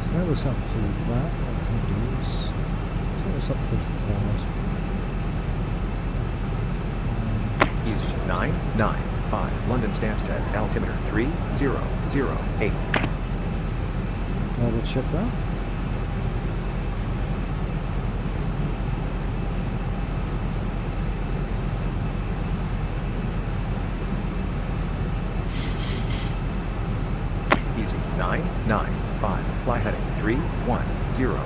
So that was up to that, I can use. So that's up to 1,000. Easy 995, London Stansted, altimeter 3008. Now we'll check that. Easy 995, fly heading 310.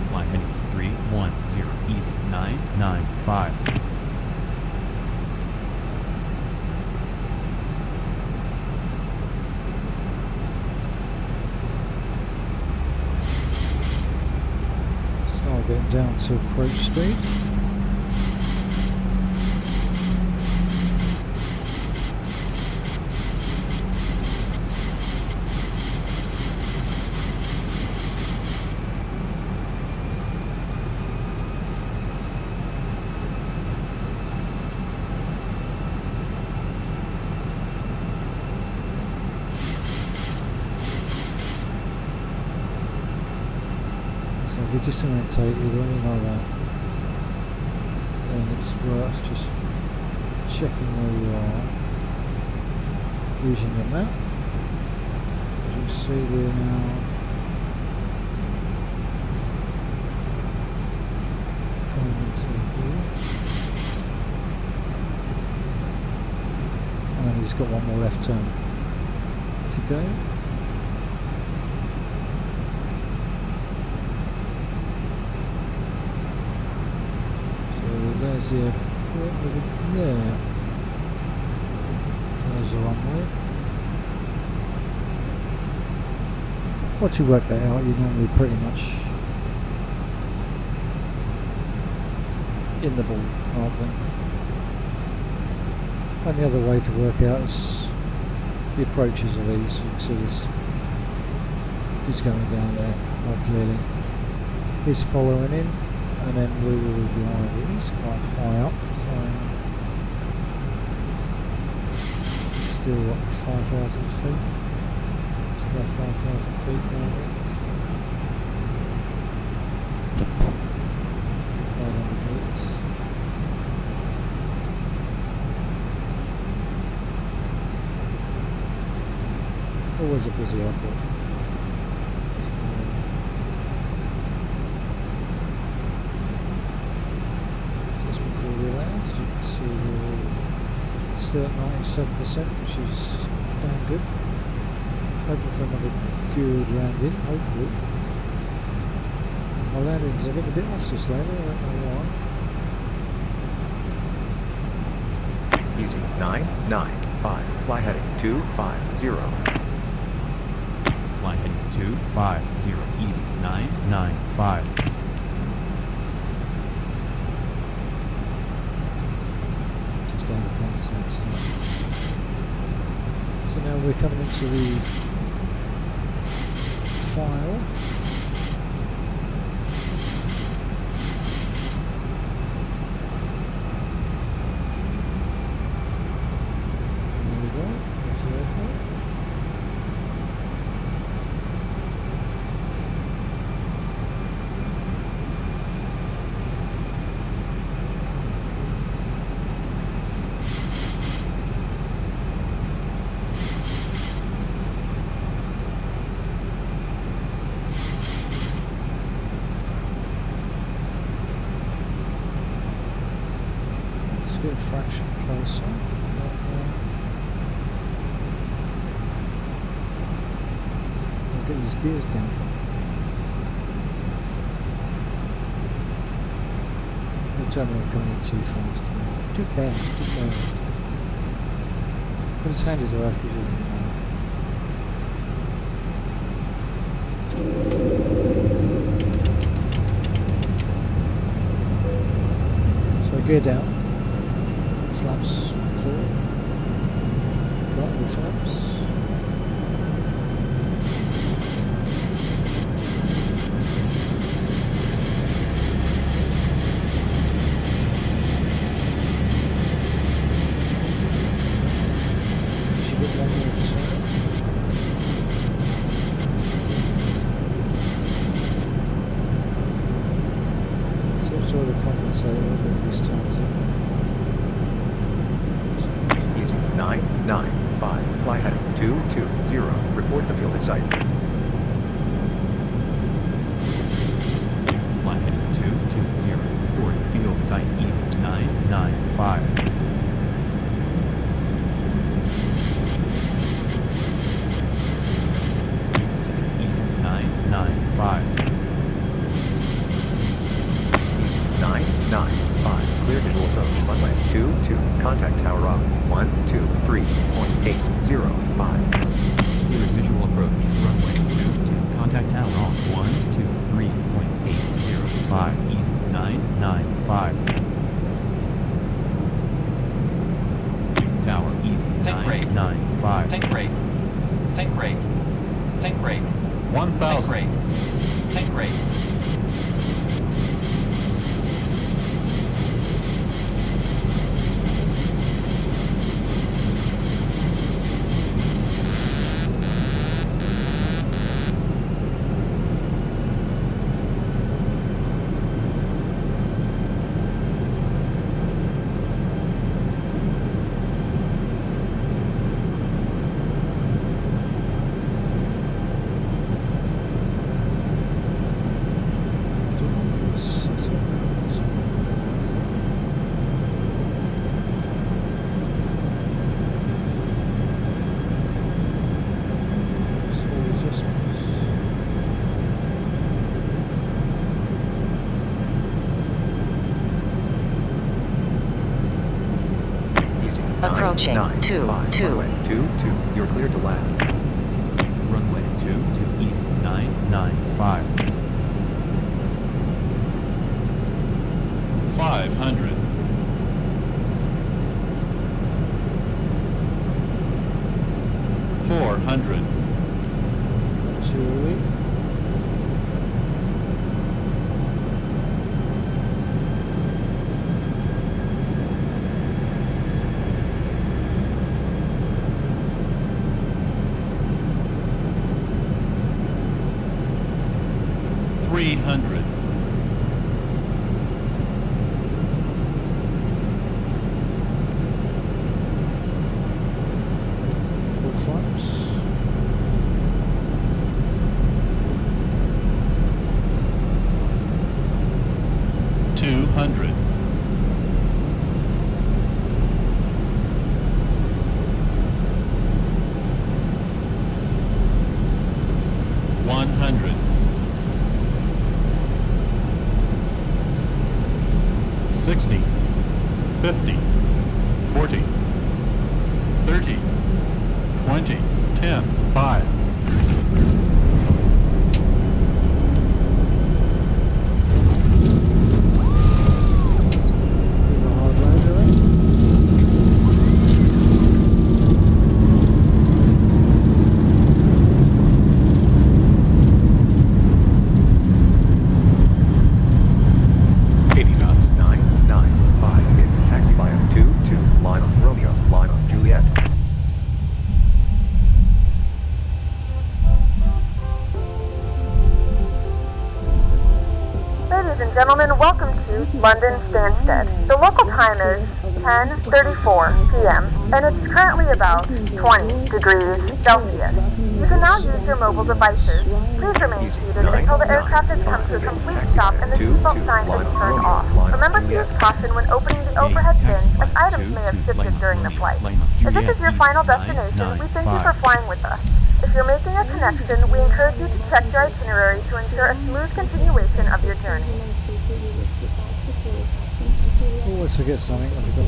Fly heading 310. Easy 995. Start getting down to approach speed. you're disorientated or anything like that, then it's worth just checking where you are using the map. As you can see, we're now coming into here, and then he's got one more left turn to go. There's the airport over there. There's the runway. Once you work that out, you're normally pretty much in the ballpark then. And the other way to work out is the approaches of these. You can see this going down there quite clearly. He's following in. And then we will be behind it. It's quite high up, so still what, 5,000 feet? It's about 5,000 feet down there. 500 meters. Always a busy airport. As you can see, we're still at 97%, which is damn good. Hoping for another good landing, hopefully. My landings are getting a bit off this landing, I don't know why. Easy 995, fly heading 250. Fly heading 250, easy 995. Down the so now we're coming into the file. There we go. There's the airport. Get a fraction closer. I'll get these gears down. Don't tell me I'm coming in too fast. Too fast, too fast. But it's handy to have because so gear down. Flaps forward, right the flaps. Should get one more turn. So sort of compensate a little bit this time, isn't it? 995, fly heading 220, report the field at sight. Fly heading 220, report field at sight, easy 995. Easy 995. Easy 995, clear visual approach, runway 22, contact tower off 123.805. Clear visual approach, runway 22, contact tower off 123.805, easy 995. Tower easy 995. Tank rate. Tank rate. Tank rate. 1,000. Tank rate. Tank rate. Approaching. 5, 2. runway 22. You're cleared to land. Runway 22 easy 995. 500. 400. Too early. $300. 4 flaps. 200. 100. 60. 50. 40. 30. 20. 10. 5. Give a hard loader then. Knots 995. In taxi via 22. Line on Romeo. Line on Juliet. Ladies and gentlemen, welcome to London Stansted. The local time is 10:34 p.m. and it's currently about 20 degrees Celsius. You can now use your mobile devices. Please remain seated until the aircraft has come to a complete stop and the seatbelt signs have been turned off. Remember to use caution when opening the overhead bins as items may have shifted during the flight. If this is your final destination, we thank you for flying with us. If you're making a connection, we encourage you to check your itinerary to ensure a smooth continuation of your journey. Always forget something. I've got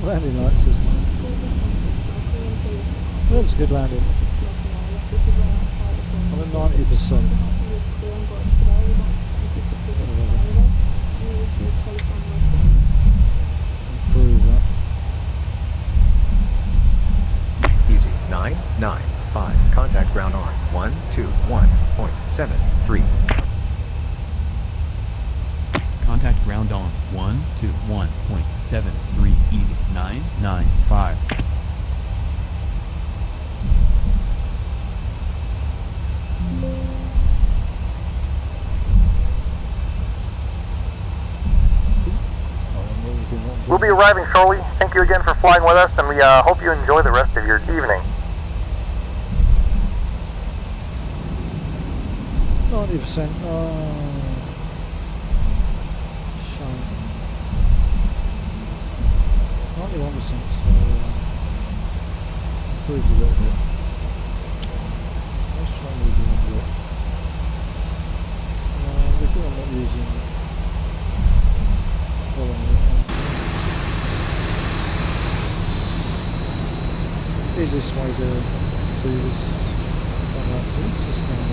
the landing lights this time. That was a good landing. I'm at 90%. Improve that. Easy 995. Contact ground on 121.73. Contact ground on 121.73 easy 995. We'll be arriving shortly. Thank you again for flying with us, and we hope you enjoy the rest of your evening. 90%. Shame. 91%. So improved a little bit. Let's try and move it a little bit. Because I'm not using following it. Easiest way to do this. It's just kind of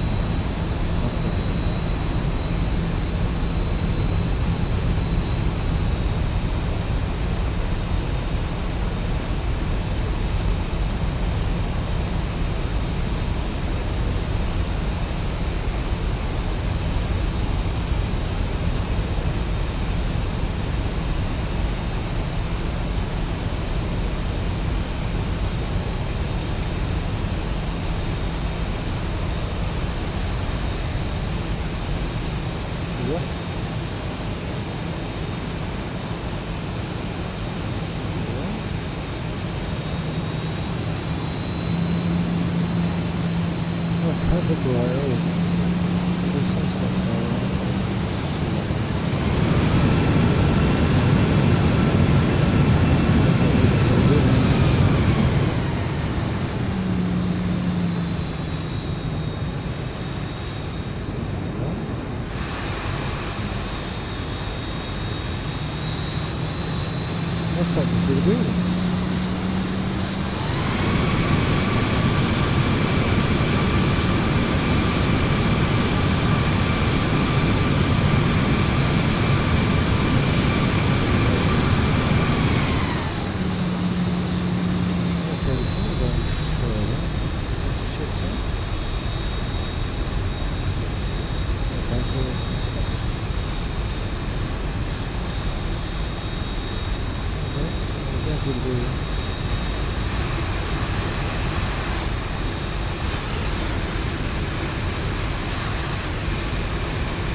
Let's take me through the building.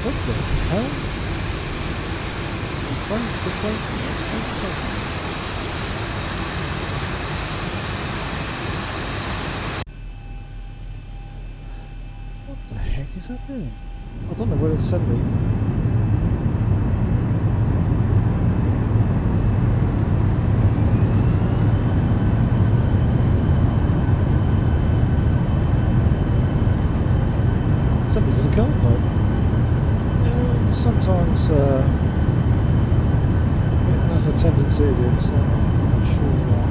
What the hell? What the heck is that doing? I don't know where it's sent me. Sent me to the car park. Sometimes it has a tendency to do so. I'm not sure why.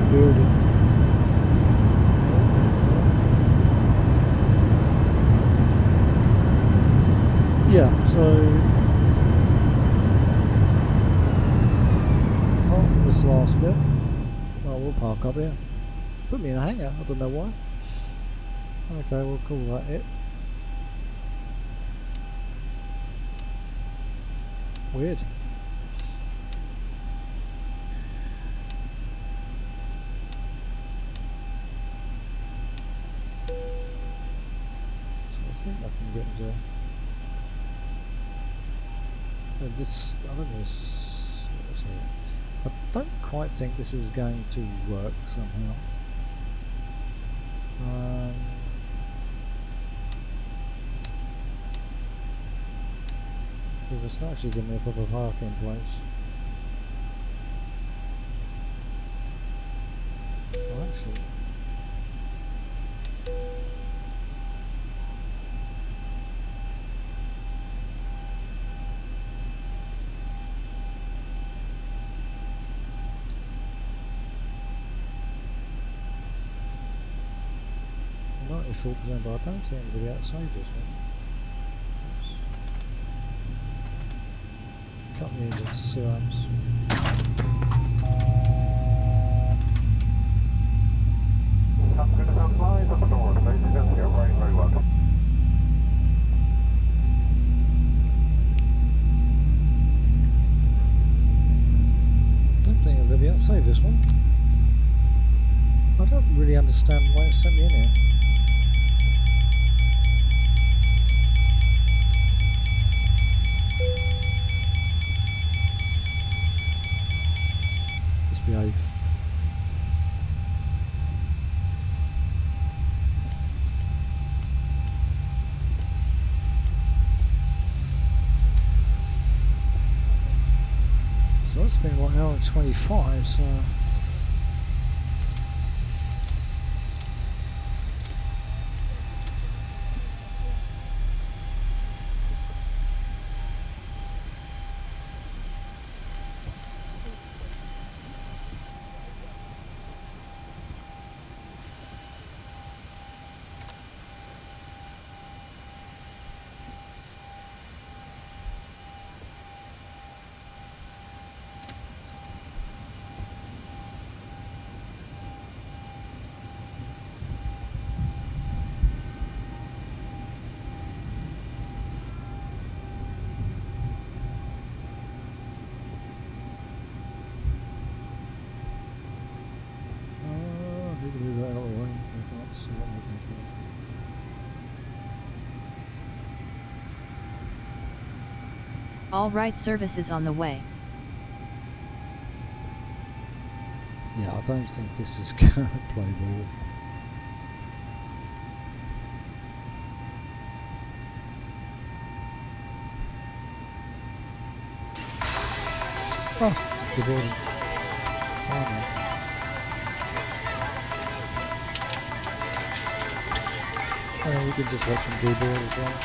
Building. Yeah, so apart from this last bit, well, we'll park up here. Put me in a hangar, I don't know why. Okay, we'll call that it. Weird. I think I can get the this. I don't know. I don't quite think this is going to work somehow. Because it's not actually giving me a proper parking place. Well, actually. I thought, but I don't think I'm going to be able to save this one. Cut the engine to see what happens. Don't think I'm going to be able to save this one. I don't really understand why it sent me in here. Behave. So that's been 1 hour and 25, so All right, services on the way. Yeah, I don't think this is going to play ball. Oh, good boarding. We can just watch them do board as well.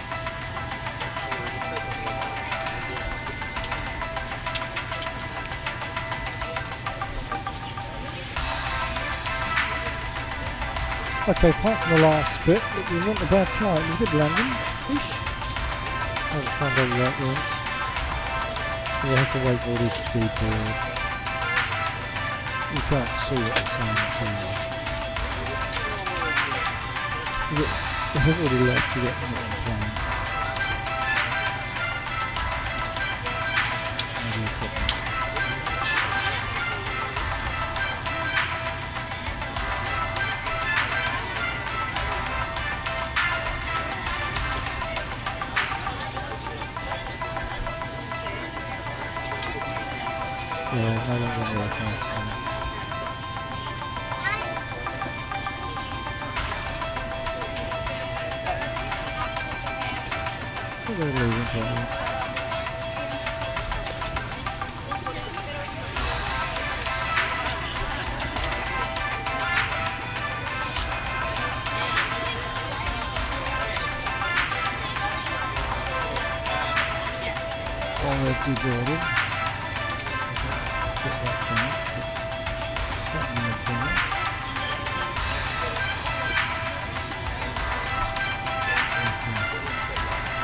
Okay, apart from the last bit, it wasn't a bad try. It was a good landing-ish. I haven't found out that yet. You have to wait for all these to be board. You can't see at the same time. I've already left to get them on the plane. Yeah, no one's on the aircraft. They're leaving probably. Oh, they're deboarding. Get that back. That moved down.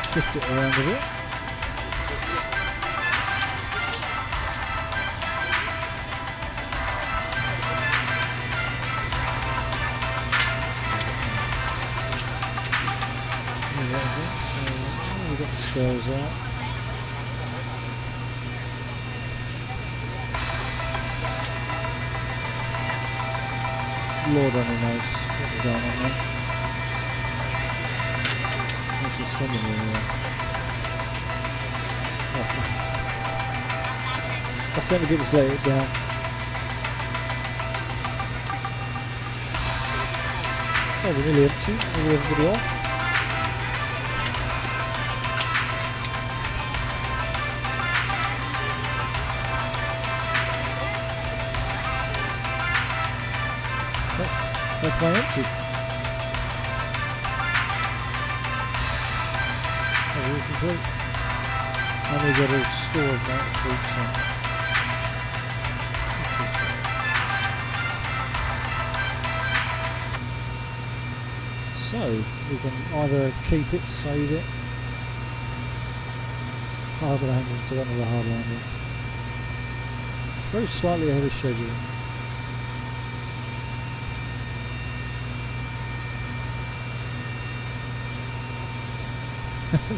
Shift it around a bit. So we've got the stairs out. Lord only knows what's going on there. What's just sending me I stand to get this laid down. So we're nearly empty. Nearly everybody off. That's my empty. Oh, we're complete. I need to get a score of that 3%. So we can either keep it, save it. Hard landing, so another hard landing. Very slightly ahead of schedule.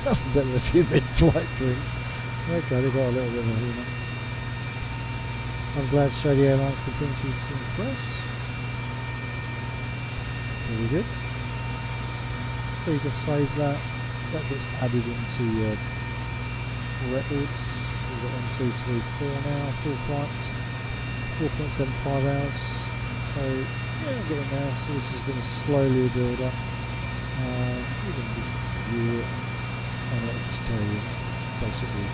Nothing better than a few mid-flight drinks. Okay, they've got a little bit of a humour. I'm glad Shady Airlines continues to impress. Very good. So you can save that. That gets added into your records. We've got 1, 2, 3, 4 now, 4 flights. 4.75 hours. So yeah, I'm getting there. So this is going to slowly build up. You can just view it. And I'll just tell you, basically.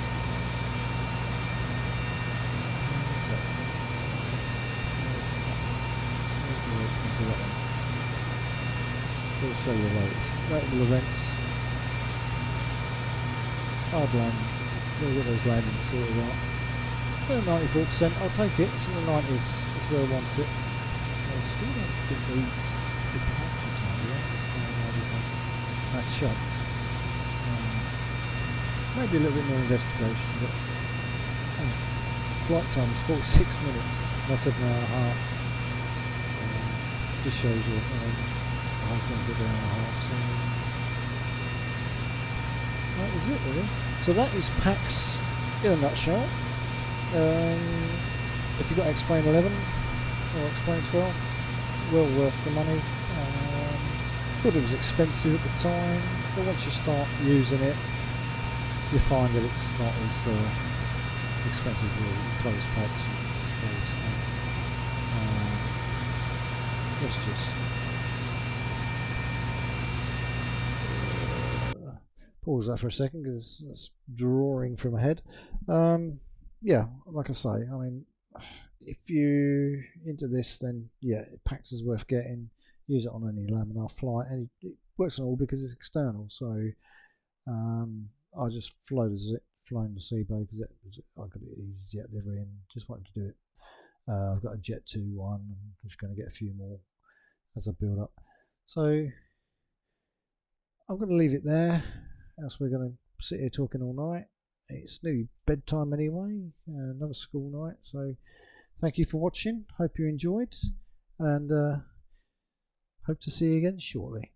We'll show you the latest. Notable events. Hard landing. We'll get those landings sorted out. 94%, I'll take it. It's in the 90s. That's where I want it. So I still don't get these departure time yet. This time I'll match up. Maybe a little bit more investigation, but flight time is 46 minutes. I said an hour and a half. Just shows you the whole thing's an hour and a half. So that was it really. So that is Pacx in a nutshell. If you've got Explain 11 or Explain 12, well worth the money. Thought it was expensive at the time, but once you start using it, you find that it's not as expensive to close Pacx. Let's just pause that for a second because it's drawing from ahead. Yeah, like I say, I mean, if you're into this, then yeah, Pacx is worth getting. Use it on any laminar flight, and it works on all because it's external. So I just flown the Seabo because I got it easy jet livery and just wanted to do it. I've got a Jet 2 one. I'm just going to get a few more as I build up. So I'm going to leave it there, else we're going to sit here talking all night. It's nearly bedtime anyway, another school night. So thank you for watching. Hope you enjoyed, and hope to see you again shortly.